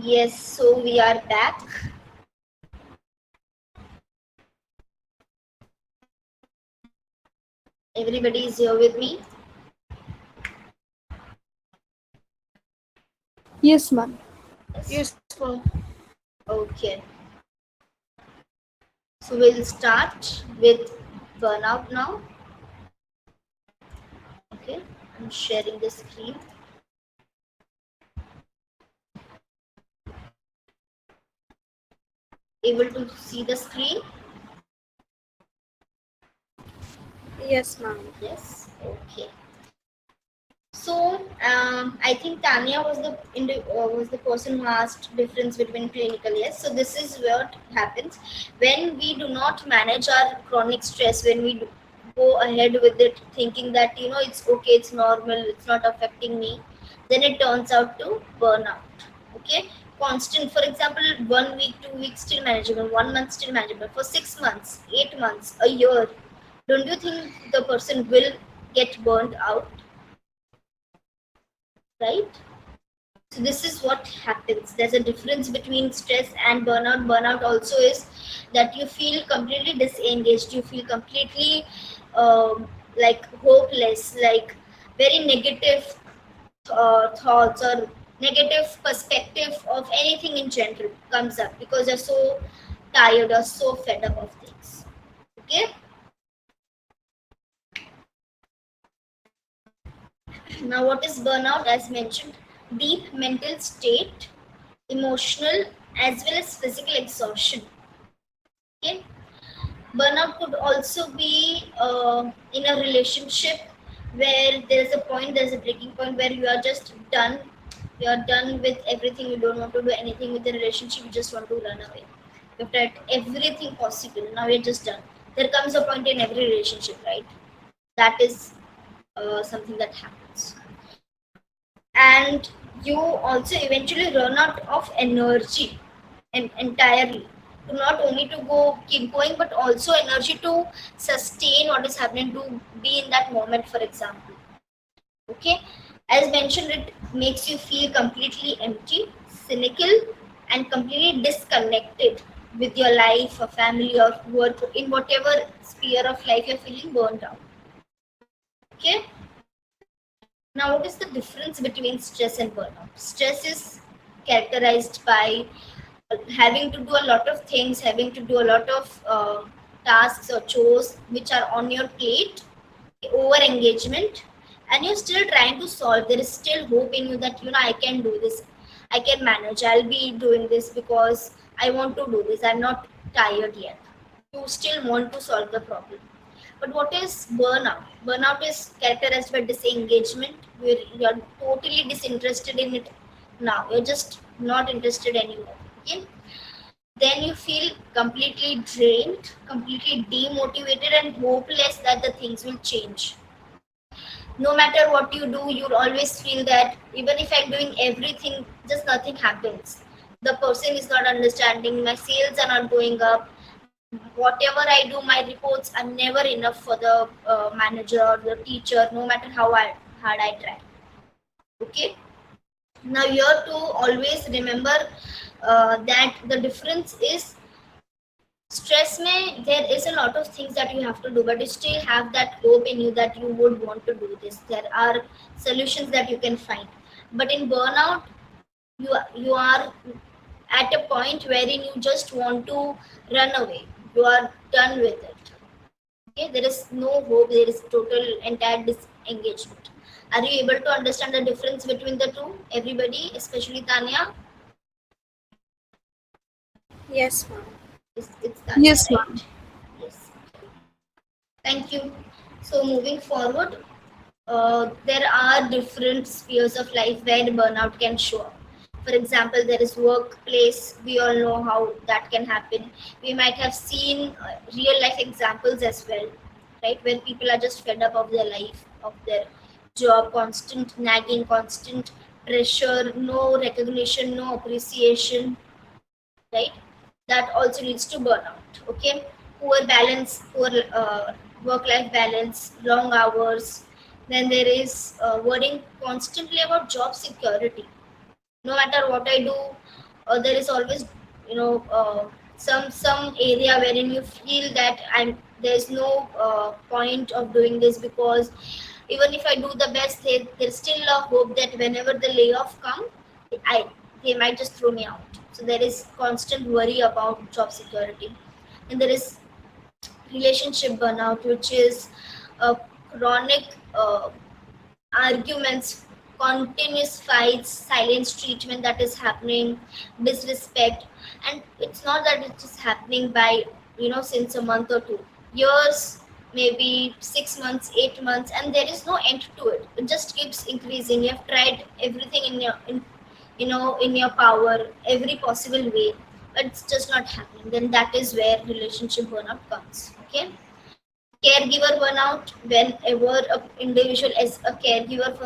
Yes, so we are back. Everybody is here with me. Yes, ma'am. Yes, ma'am. Okay, so we'll start with burnout now. Okay, I'm sharing the screen. Able to see the screen? Yes, ma'am. Yes. Okay. So I think Tanya was the person who asked difference between clinical. Yes. So this is what happens when we do not manage our chronic stress. When we go ahead with it, thinking that it's okay, it's normal, it's not affecting me, then it turns out to burnout. Okay. Constant, for example, 1 week, 2 weeks still manageable, 1 month still manageable. For 6 months, 8 months, a year, don't you think the person will get burned out? Right? So this is what happens. There's a difference between stress and burnout. Burnout also is that you feel completely disengaged, you feel completely like hopeless, like very negative thoughts or negative perspective of anything in general comes up because you're so tired or so fed up of things. Okay. Now, what is burnout? As mentioned, deep mental state, emotional as well as physical exhaustion. Okay. Burnout could also be in a relationship where there's a point, there's a breaking point where you are just done. You are done with everything. You don't want to do anything with the relationship. You just want to run away. You've tried everything possible. Now you're just done. There comes a point in every relationship, right? That is something that happens. And you also eventually run out of energy and entirely to not only to go keep going but also energy to sustain what is happening, to be in that moment, for example. Okay. As mentioned, it makes you feel completely empty, cynical, and completely disconnected with your life or family or work, in whatever sphere of life you're feeling burned out. Okay. Now, what is the difference between stress and burnout? Stress is characterized by having to do a lot of things, having to do a lot of tasks or chores which are on your plate, over engagement, and you're still trying to solve. There is still hope in you that I can do this, I can manage, I'll be doing this because I want to do this. I'm not tired yet. You still want to solve the problem. But what is burnout? Burnout is characterized by disengagement, where you're totally disinterested in it now. You're just not interested anymore. Okay? Then you feel completely drained, completely demotivated, and hopeless that the things will change. No matter what you do, you'll always feel that even if I'm doing everything, just nothing happens. The person is not understanding, my sales are not going up, whatever I do, my reports are never enough for the manager or the teacher, no matter how hard I try. Okay. Now you have to always remember that the difference is stress may there is a lot of things that you have to do, but you still have that hope in you that you would want to do this. There are solutions that you can find. But in burnout, you are at a point wherein you just want to run away. You are done with it. Okay, there is no hope. There is total entire disengagement. Are you able to understand the difference between the two? Everybody, especially Tanya. Yes, ma'am. It's Tanya, Yes, right? ma'am. Yes. Thank you. So moving forward, there are different spheres of life where burnout can show up. For example, there is workplace. We all know how that can happen. We might have seen real life examples as well, right? Where people are just fed up of their life, of their job, constant nagging, constant pressure, no recognition, no appreciation, right? That also leads to burnout. Okay. Poor balance, poor work-life balance, long hours. Then there is worrying constantly about job security. No matter what I do, there is always, you know, some area wherein you feel that there's no point of doing this, because even if I do the best, there's still a hope that whenever the layoff come, I they might just throw me out. So there is constant worry about job security. And there is relationship burnout, which is a chronic arguments, continuous fights, silence treatment that is happening, disrespect. And it's not that it's just happening by, since a month or two, years, maybe 6 months, 8 months, and there is no end to it. It just keeps increasing. You have tried everything in your power, every possible way, but it's just not happening. Then that is where relationship burnout comes. Okay. Caregiver burnout, whenever an individual is a caregiver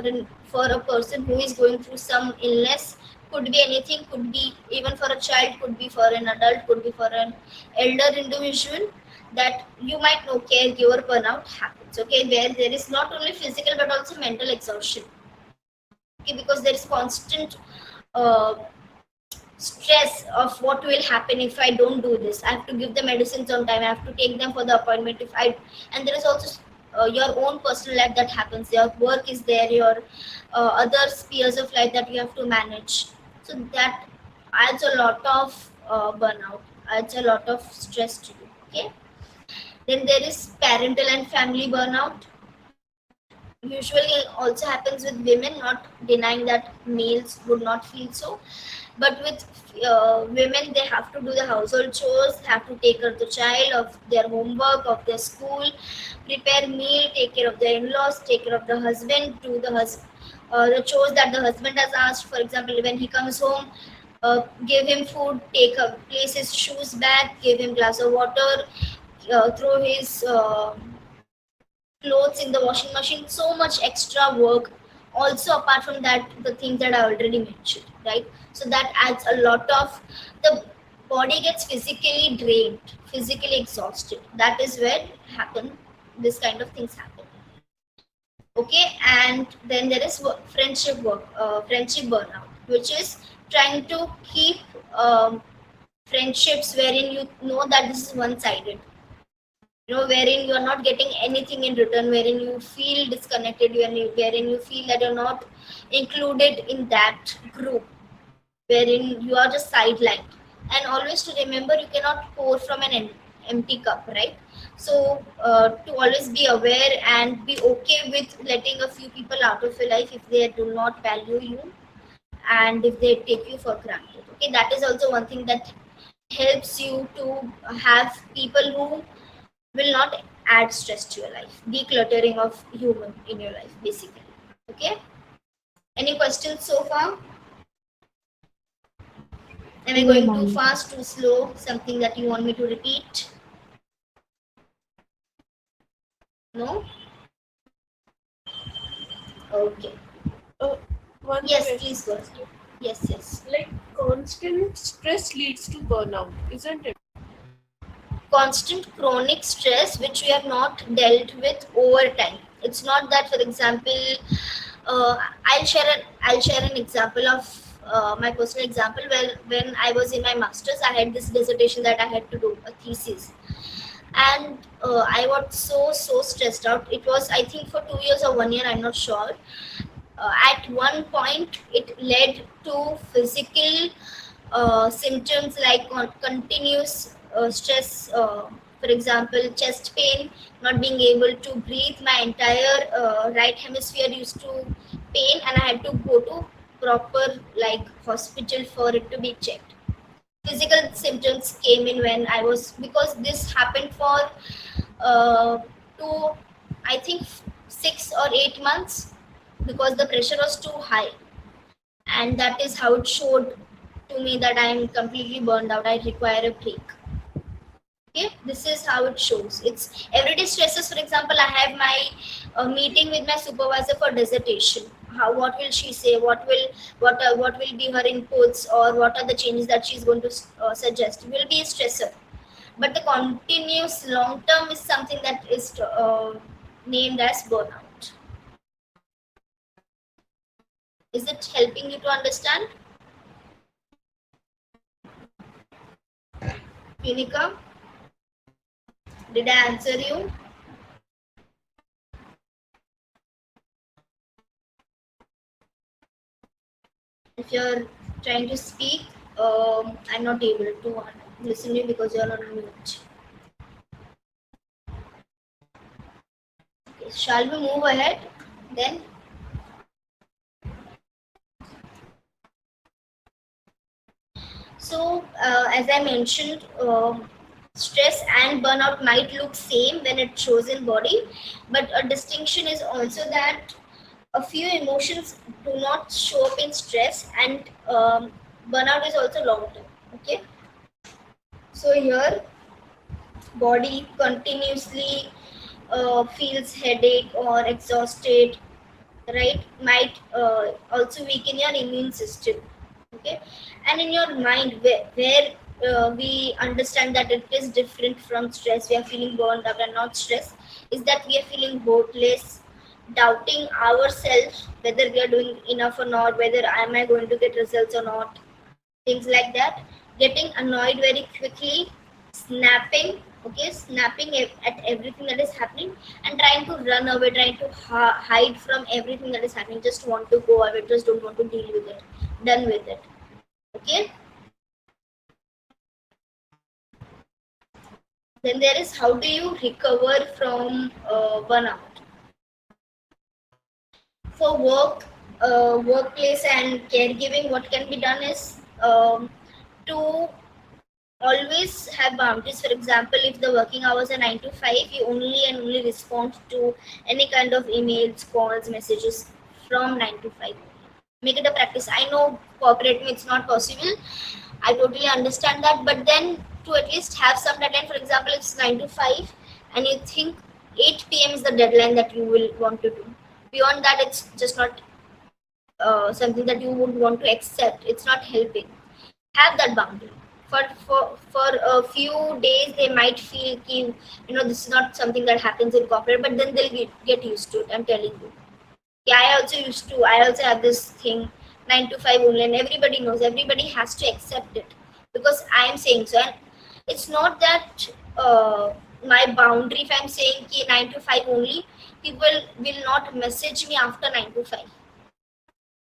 for a person who is going through some illness, could be anything, could be even for a child, could be for an adult, could be for an elder individual, that you might know caregiver burnout happens. Okay, where there is not only physical but also mental exhaustion. Okay, because there is constant uh, stress of what will happen if I don't do this. I have to give the medicines on time. I have to take them for the appointment. And there is also your own personal life that happens. Your work is there. Your other spheres of life that you have to manage. So that adds a lot of burnout. Adds a lot of stress to you. Okay. Then there is parental and family burnout. Usually also happens with women. Not denying that males would not feel so, but with women, they have to do the household chores, have to take care of the child, of their homework, of their school, prepare meal, take care of their in-laws, take care of the husband, do the chores that the husband has asked. For example, when he comes home, give him food, place his shoes back, give him glass of water, throw his clothes in the washing machine. So much extra work. Also, apart from that, the things that I already mentioned, right? So that adds a lot of, the body gets physically drained, physically exhausted. That is where this kind of things happen. Okay, and then there is friendship burnout, which is trying to keep friendships wherein you know that this is one-sided, wherein you are not getting anything in return, wherein you feel disconnected, wherein you feel that you're not included in that group, wherein you are just sidelined. And always to remember, you cannot pour from an empty cup, right? So to always be aware and be okay with letting a few people out of your life if they do not value you and if they take you for granted. Okay, that is also one thing that helps you to have people who will not add stress to your life. Decluttering of human in your life, basically. Okay. Any questions so far? Am I going too fast, too slow? Something that you want me to repeat? No? Okay. One Yes, question. please go ahead. Yes. Like constant stress leads to burnout, isn't it? Constant chronic stress which we have not dealt with over time. It's not that, for example, I'll share an example of my personal example. Well, when I was in my masters, I had this dissertation that I had to do, a thesis, and I was so stressed out. It was, I think, for 2 years or 1 year, I'm not sure. At one point, it led to physical symptoms like continuous stress, for example, chest pain, not being able to breathe. My entire right hemisphere used to pain, and I had to go to proper hospital for it to be checked. Physical symptoms came in when I was, because this happened for two, I think 6 or 8 months, because the pressure was too high, and that is how it showed to me that I am completely burned out. I require a break. Okay, this is how it shows. It's everyday stresses. For example, I have my meeting with my supervisor for dissertation. What will she say? What will be her inputs, or what are the changes that she's going to suggest? Will be a stressor. But the continuous long term is something that is named as burnout. Is it helping you to understand? Punika, did I answer you? If you're trying to speak, I'm not able to listen to you because you're on mute. Okay, shall we move ahead then? So, as I mentioned, stress and burnout might look same when it shows in body, but a distinction is also that a few emotions do not show up in stress, and burnout is also long term. Okay, so here body continuously feels headache or exhausted, right? Might also weaken your immune system. Okay, and in your mind where we understand that it is different from stress, we are feeling burned out and not stress, is that we are feeling hopeless, doubting ourselves whether we are doing enough or not, whether am I going to get results or not, things like that, getting annoyed very quickly, snapping, okay, snapping at everything that is happening, and trying to run away, trying to hide from everything that is happening, just want to go away, just don't want to deal with it, done with it. Okay, then there is how do you recover from burnout. For work, workplace and caregiving, what can be done is to always have boundaries. For example, if the working hours are 9 to 5, you only and only respond to any kind of emails, calls, messages from 9 to 5. Make it a practice. I know corporate it's not possible, I totally understand that, but then to at least have some deadline. For example, it's 9 to 5 and you think 8 p.m. is the deadline that you will want to do. Beyond that, it's just not something that you would want to accept. It's not helping. Have that boundary. For a few days, they might feel this is not something that happens in corporate, but then they'll get used to it. I'm telling you. Yeah, I also have this thing 9 to 5 only, and everybody knows, everybody has to accept it because I am saying so. And it's not that my boundary, if I'm saying 9 to 5 only, people will not message me after 9 to 5.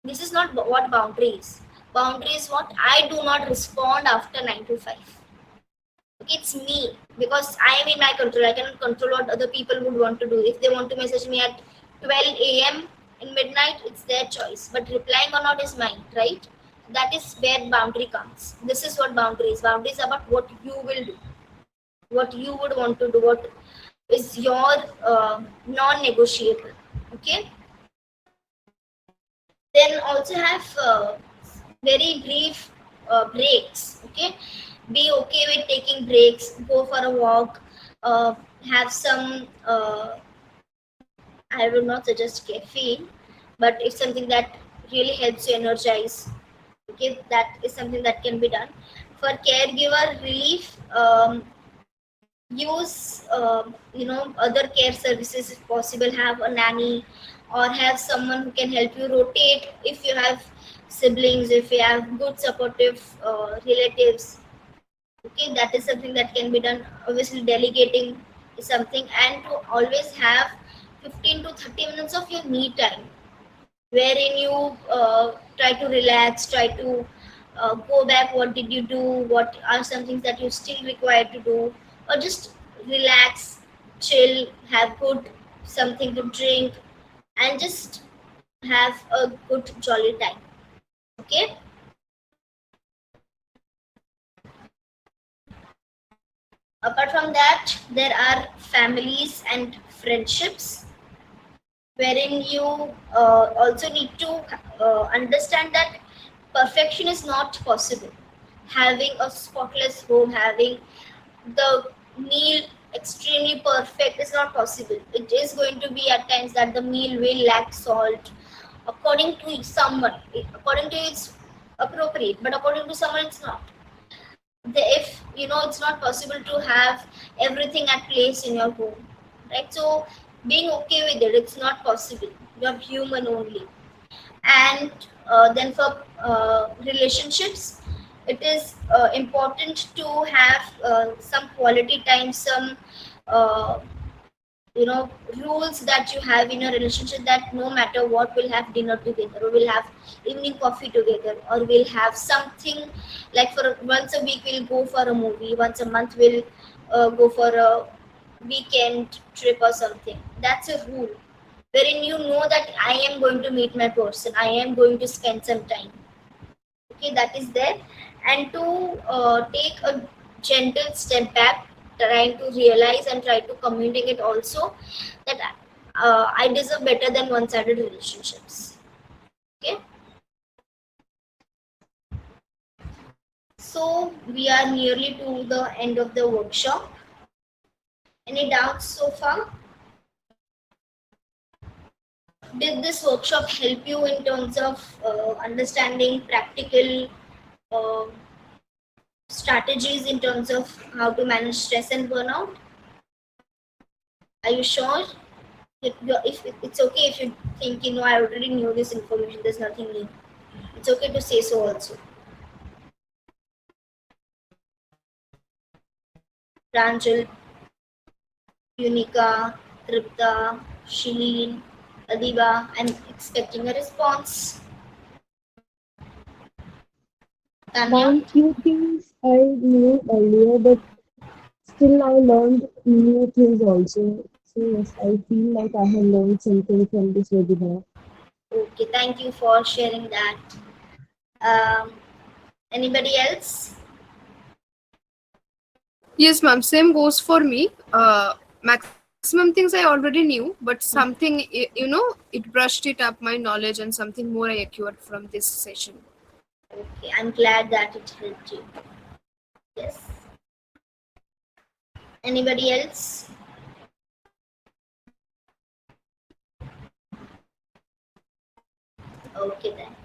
This is not what boundary is. Boundary is what I do not respond after 9 to 5. Okay, it's me because I am in my control. I cannot control what other people would want to do. If they want to message me at 12 a.m. in midnight, it's their choice. But replying or not is mine, right? That is where boundary comes. This is what boundary is. Boundary is about what you will do, what you would want to do, what is your non-negotiable. Okay. Then also have very brief breaks. Okay, be okay with taking breaks, go for a walk, have some I will not suggest caffeine, but it's something that really helps you energize. Okay, that is something that can be done. For caregiver relief, use other care services if possible. Have a nanny or have someone who can help you rotate if you have siblings, if you have good supportive relatives. Okay, that is something that can be done. Obviously delegating is something, and to always have 15 to 30 minutes of your me time wherein you try to relax, try to go back, what did you do, what are some things that you still require to do, or just relax, chill, have good something to drink, and just have a good jolly time. Okay, apart from that, there are families and friendships wherein you also need to understand that perfection is not possible. Having a spotless home, having the meal extremely perfect is not possible. It is going to be at times that the meal will lack salt. According to someone, according to it's appropriate, but according to someone, it's not. If it's not possible to have everything at place in your home, right? So being okay with it, it's not possible. You're human only. And then for relationships, it is important to have some quality time, some uh, you know rules that you have in a relationship, that no matter what, we'll have dinner together, or we'll have evening coffee together, or we'll have something like for once a week we'll go for a movie, once a month we'll go for a weekend trip or something. That's a rule wherein you know that I am going to meet my person, I am going to spend some time. Okay, that is there. And to take a gentle step back, trying to realize and try to communicate also that I deserve better than one-sided relationships. Okay, so we are nearly to the end of the workshop. Any doubts so far? Did this workshop help you in terms of understanding practical uh, strategies in terms of how to manage stress and burnout? Are you sure? If it's okay if you think, I already knew this information, there's nothing new. It's okay to say so also. Pranjal, Unica, Tripta, Shilin, Adiba, I'm expecting a response. Tanya? Few things I knew earlier, but still I learned new things also. So yes, I feel like I have learned something from this webinar. Okay, thank you for sharing that. Um, Anybody else? Yes, ma'am. Same goes for me. Maximum things I already knew, but something, it brushed it up my knowledge, and something more I acquired from this session. Okay, I'm glad that it helped you. Yes. Anybody else? Okay then.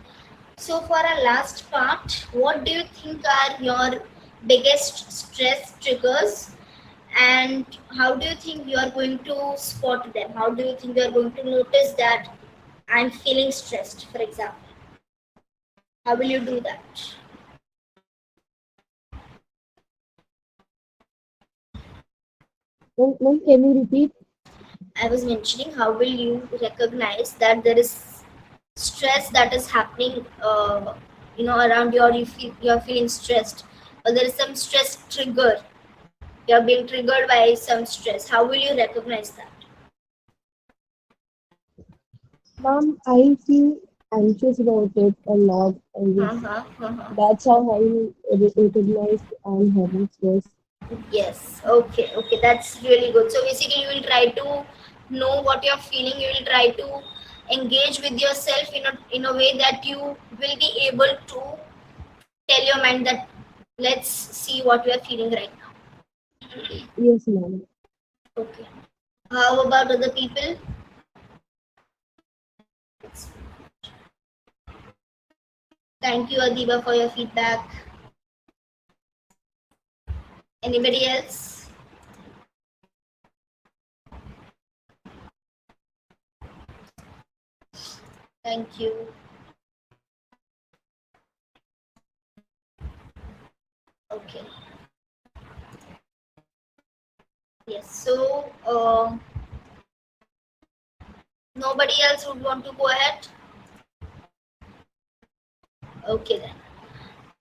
So for our last part, what do you think are your biggest stress triggers, and how do you think you are going to spot them? How do you think you are going to notice that I'm feeling stressed, for example? How will you do that? Ma'am, can you repeat? I was mentioning, how will you recognize that there is stress that is happening, around you, or you're feeling stressed, or there is some stress trigger, you're being triggered by some stress. How will you recognize that? Ma'am, I feel anxious about it a lot. I guess Uh-huh, uh-huh. that's how I recognize I'm having stress. Yes. Okay. Okay. That's really good. So basically, you will try to know what you're feeling. You will try to engage with yourself in a way that you will be able to tell your mind that let's see what we are feeling right now. Yes, ma'am. Okay. How about other people? Thank you, Adiba, for your feedback. Anybody else? Thank you. Okay. Yes. So, nobody else would want to go ahead? Okay then.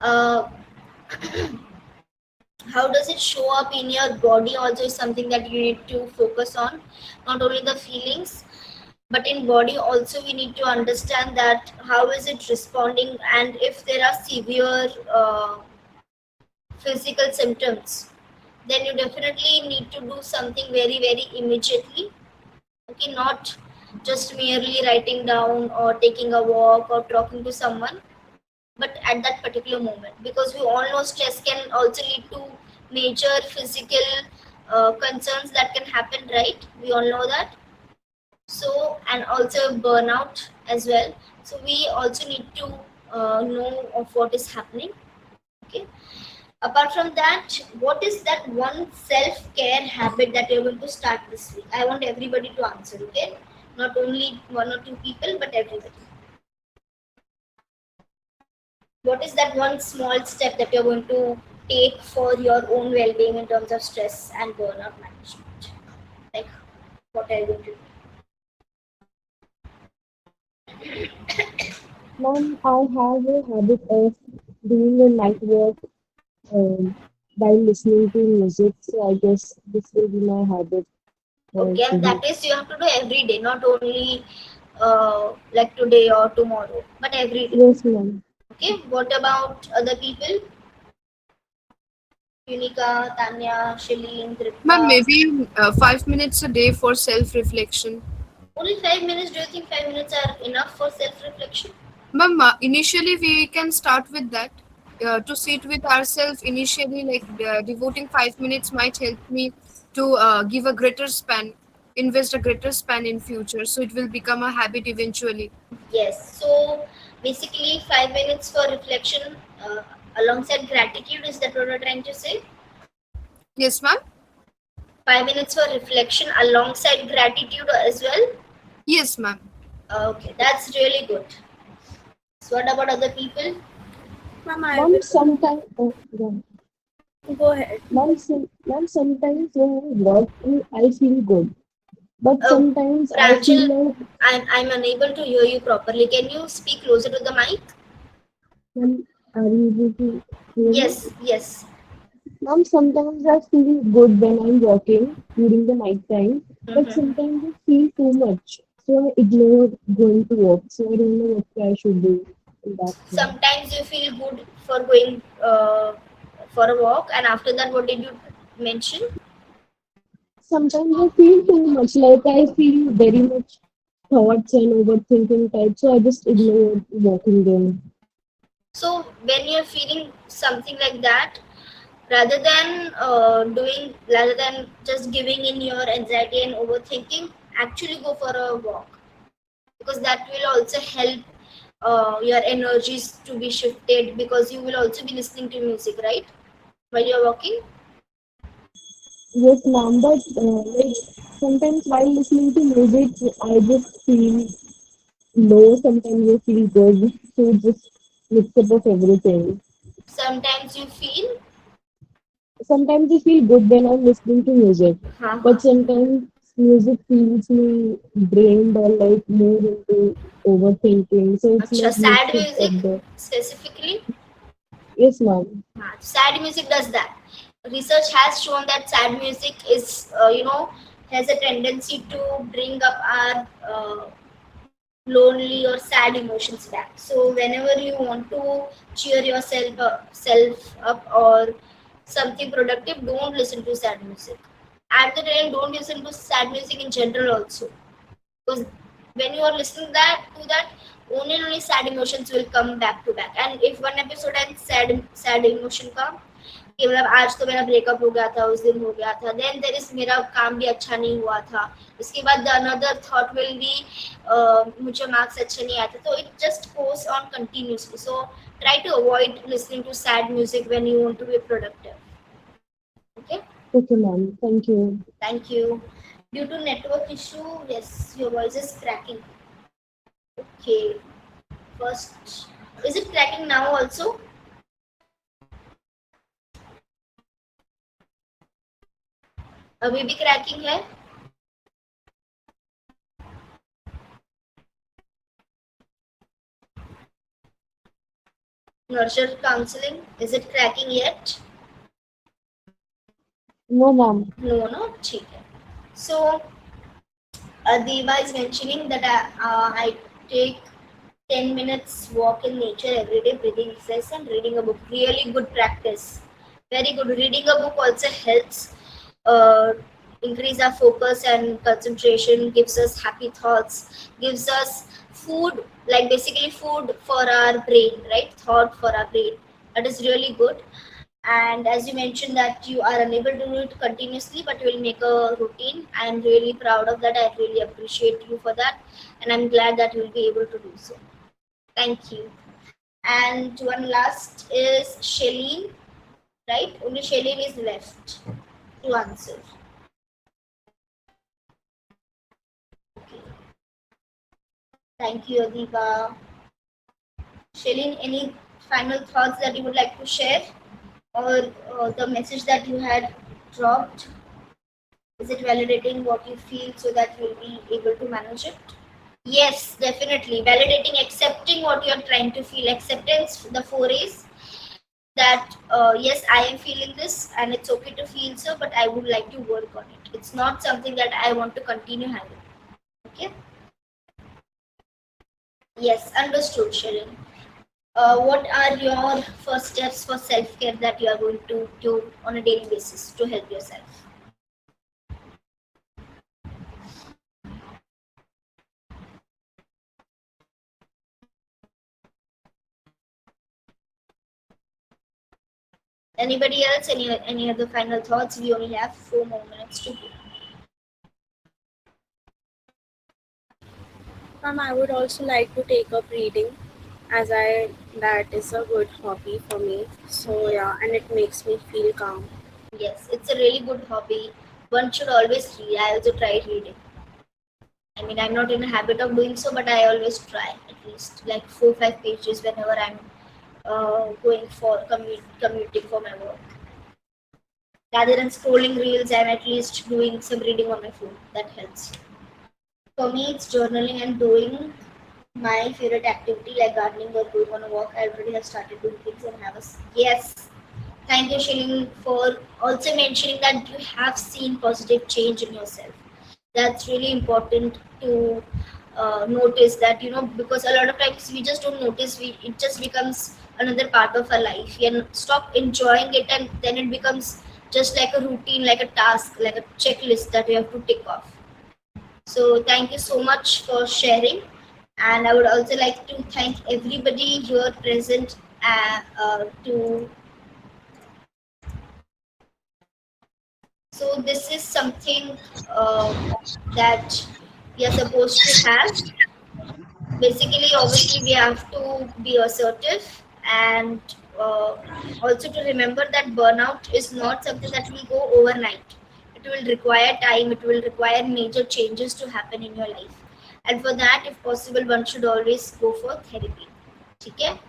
Uh, how does it show up in your body also is something that you need to focus on. Not only the feelings, but in body also we need to understand that how is it responding, and if there are severe physical symptoms, then you definitely need to do something very very immediately. Okay, not just merely writing down or taking a walk or talking to someone, but at that particular moment, because we all know stress can also lead to major physical concerns that can happen, right? We all know that. So, and also burnout as well. So we also need to know of what is happening. Okay, apart from that, what is that one self-care habit that you're going to start this week? I want everybody to answer. Okay, not only one or two people, but everybody. What is that one small step that you're going to take for your own well-being in terms of stress and burnout management? Like, what are you going to do? Mom, I have a habit of doing a night walk um, while listening to music, so I guess this will be my habit for Okay, and today. that is you have to do every day, not only like today or tomorrow, but every day. Yes, ma'am. Okay, what about other people? Unica, Tanya, Shalene, Ma'am, Tripta. maybe 5 minutes a day for self-reflection. Only 5 minutes. Do you think 5 minutes are enough for self-reflection? Ma'am, initially we can start with that. To sit with ourselves initially, like devoting 5 minutes might help me to give a greater span, invest a greater span in future. So it will become a habit eventually. Yes. So basically, 5 minutes for reflection alongside gratitude. Is that what you're trying to say? Yes, ma'am. 5 minutes for reflection alongside gratitude as well. Yes, ma'am. Okay, that's really good. So what about other people? Ma'am, I Mom, will sometimes, yeah. go ahead. Mom, sometimes when I work, I feel good, but Oh, sometimes I Pranchal, feel like I'm unable to hear you properly. Can you speak closer to the mic? Mom, are you able to hear me? Yes, yes. Mom, sometimes I feel good when I'm walking during the night time, but Mhm. sometimes I feel too much, so I ignore going to work. So I don't know what I should do in that time. Sometimes you feel good for going for a walk, and after that, what did you mention? Sometimes I feel too much, like I feel very much thoughts and overthinking type, so I just ignore walking them. So when you're feeling something like that, rather than just giving in your anxiety and overthinking, actually go for a walk, because that will also help your energies to be shifted, because you will also be listening to music, right, while you're walking. Yes, ma'am, but like sometimes while listening to music, I just feel low, sometimes I feel good, so it just mix up of everything. Sometimes you feel Sometimes I feel good when I'm listening to music, haha. but sometimes music feels me drained or like more into overthinking, so it's Acha, like sad mixed up music there. specifically. Yes, ma'am. Sad music does that. Research has shown that sad music is, has a tendency to bring up our lonely or sad emotions back. So whenever you want to cheer yourself self up or something productive, don't listen to sad music. At the time, don't listen to sad music in general also, because when you are listening that to that, only sad emotions will come back to back. And if one episode and sad emotion come कि मतलब आज तो मेरा breakup हो गया था, उस दिन हो गया था, देन देयर इज मेरा काम भी अच्छा नहीं हुआ था, उसके बाद the another thought will be मुझे मार्क्स अच्छे नहीं आए थे, तो it just goes on continuously. So try to avoid listening to sad music when you want to be productive. Okay, Okay, ma'am. Thank you. thank you. Due to network issue, yes, your voice is cracking. Okay, first, is it cracking now also? अभी भी cracking है? Nurture counseling, is it cracking yet? No, ma'am. No, ठीक है. So Deva is mentioning that I take 10 minutes walk in nature every day, breathing exercise and reading a book. Really good practice. Very good. Reading a book also helps uh, increase our focus and concentration, gives us happy thoughts, gives us food, like basically food for our brain, right? Thought for our brain. That is really good. And as you mentioned that you are unable to do it continuously, but you will make a routine. I am really proud of that. I really appreciate you for that, and I'm glad that you will be able to do so. Thank you. And one last is Shailene, right? Only Shailene is left to answer. Okay. Thank you, Adiba. Shailene, any final thoughts that you would like to share, or the message that you had dropped? Is it validating what you feel so that you'll be able to manage it? Yes, definitely. Validating, accepting what you're trying to feel. Acceptance, the four A's, that yes, I am feeling this and it's okay to feel so, but I would like to work on it. It's not something that I want to continue having. Okay? Yes, understood, Sharon. What are your first steps for self care that you are going to do on a daily basis to help yourself? Anybody else? Any other final thoughts? We only have 4 more minutes to go. I would also like to take up reading, as I that is a good hobby for me. So yeah, and it makes me feel calm. Yes, it's a really good hobby. One should always read. I also try reading. I mean, I'm not in a habit of doing so, but I always try at least like 4 or 5 pages whenever I'm going for commuting for my work. Rather than scrolling reels, I'm at least doing some reading on my phone. That helps. For me, it's journaling and doing my favorite activity like gardening or going on a walk. I already have started doing things and have a yes. Thank you, Shilin, for also mentioning that you have seen positive change in yourself. That's really important to notice that, because a lot of times we just don't notice. It just becomes another part of our life. We stop enjoying it, and then it becomes just like a routine, like a task, like a checklist that you have to tick off. So thank you so much for sharing. And I would also like to thank everybody here present to. So this is something that we are supposed to have. Basically, obviously, we have to be assertive, and also to remember that burnout is not something that will go overnight. It will require time. It will require major changes to happen in your life, and for that, if possible, one should always go for therapy. Okay.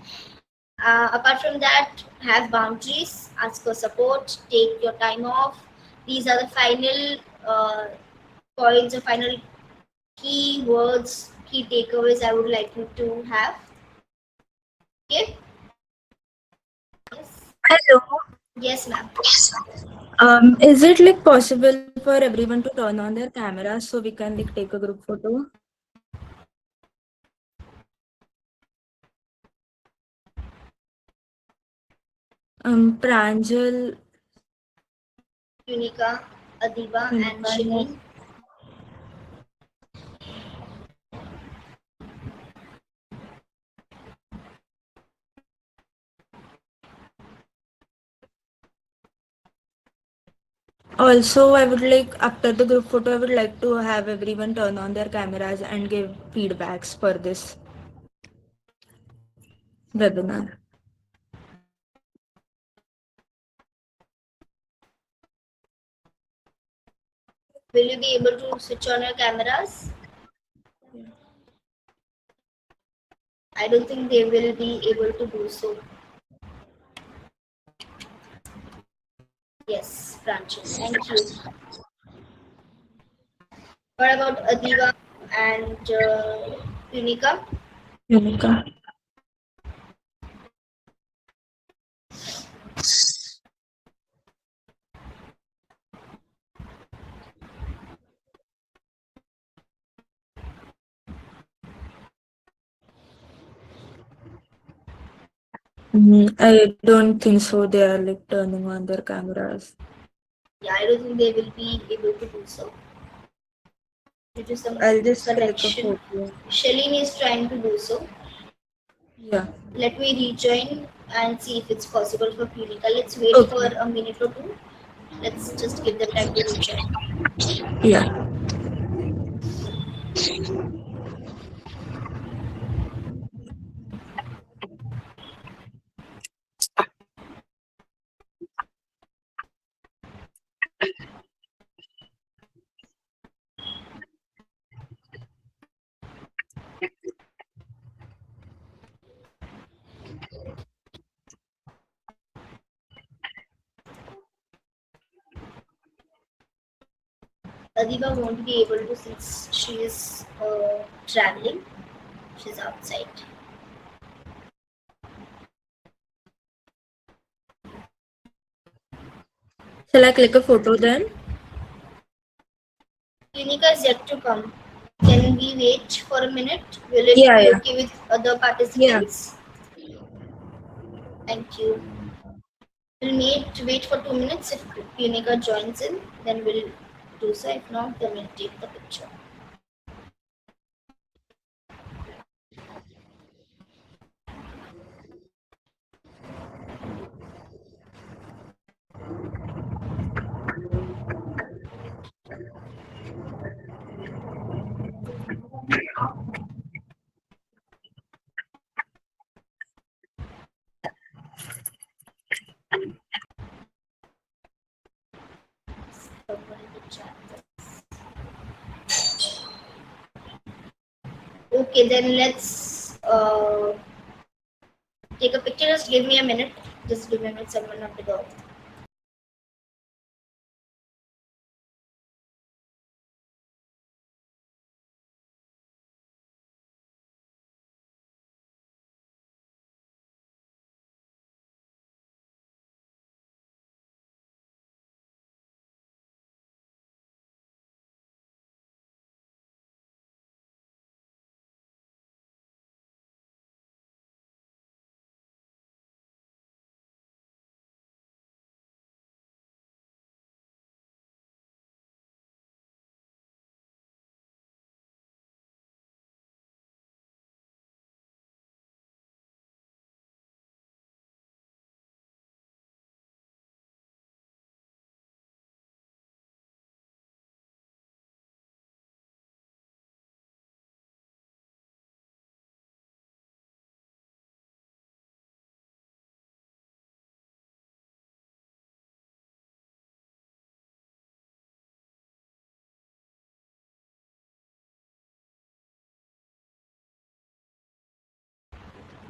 Apart from that, have boundaries, ask for support, take your time off. These are the final points or final key words, key takeaways I would like you to have. Okay? Yes. Hello. Yes, ma'am. Is it like possible for everyone to turn on their cameras so we can like take a group photo? Pranjal, Unica, Adiba, and Unica, yes. Shireen. Also, I would like after the group photo, I would like to have everyone turn on their cameras and give feedbacks for this webinar. Will you be able to switch on your cameras? I don't think they will be able to do so. Yes, Pranjal. Thank you. What about Adiba and Unica? Unica. I don't think so. They are like turning on their cameras. Yeah, I don't think they will be able to do so due to some I'll just click a connection. photo. Shalini is trying to do so. Yeah. Let me rejoin and see if it's possible for Punika. Let's wait Okay. for a minute or two. Let's just give them time to rejoin. Yeah. Adiba won't be able to since she is traveling. She's outside. Shall I click a photo then? Unica is yet to come. Can we wait for a minute? Will it Yeah, be yeah. okay with other participants? Thank you. We'll wait for 2 minutes. If Unica joins in, then we'll do so. If not, then we'll take the picture. Okay, then let's take a picture. Just give me a minute. Just give me a minute. Someone have to go.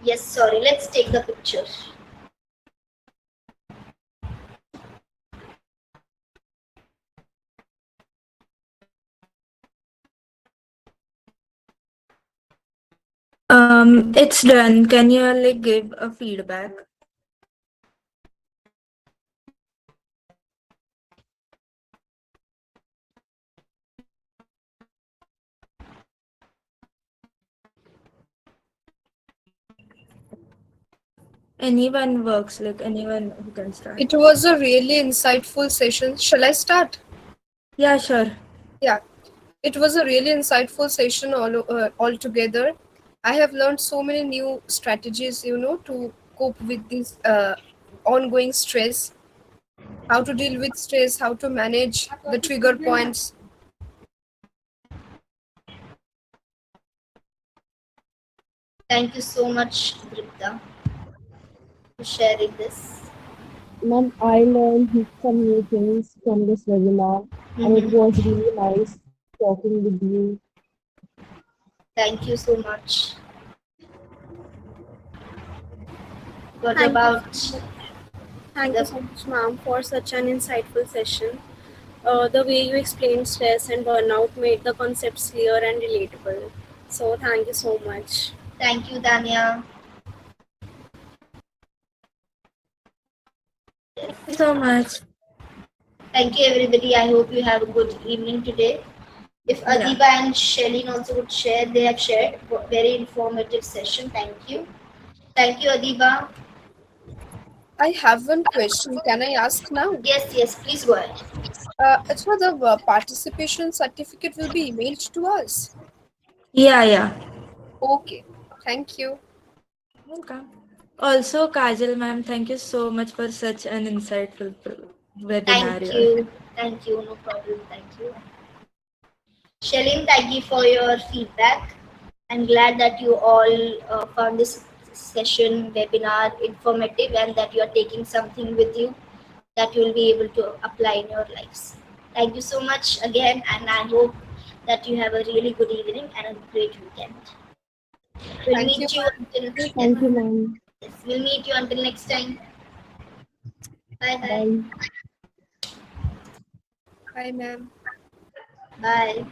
Yes, sorry. Let's take the picture. It's done. Can you like give a feedback? Anyone works, like anyone who can start. It was a really insightful session. Shall I start? Yeah, sure. Yeah, it was a really insightful session altogether. I have learned so many new strategies, to cope with this ongoing stress, how to deal with stress, how to manage the trigger points. Thank you so much, Dripta, for sharing this. Ma'am, I learned some new things from this webinar, and it was really nice talking with you. Thank you so much. What Thank you about so much. Thank you so much, ma'am, for such an insightful session. The way you explained stress and burnout made the concepts clear and relatable. So, thank you so much. thank you, Tanya? Thank you so much. Thank you, everybody. I hope you have a good evening today. If Yeah. Adiba and Shelleen also would share, they have shared very informative session. Thank you. Thank you, Adiba. I have one question. Can I ask now? Yes, please go ahead. So the participation certificate will be emailed to us. Yeah, yeah. Okay. Thank you. Welcome. Also, Kajal ma'am, thank you so much for such an insightful webinar. Thank you. Thank you. No problem. Thank you. Shelleen, thank you for your feedback. I'm glad that you all found this session webinar informative and that you are taking something with you that you will be able to apply in your lives. Thank you so much again, and I hope that you have a really good evening and a great weekend. We'll Thank you. meet you until Thank you, ma'am. yes, we'll meet you until next time. Bye bye. Bye. Bye, ma'am. Bye.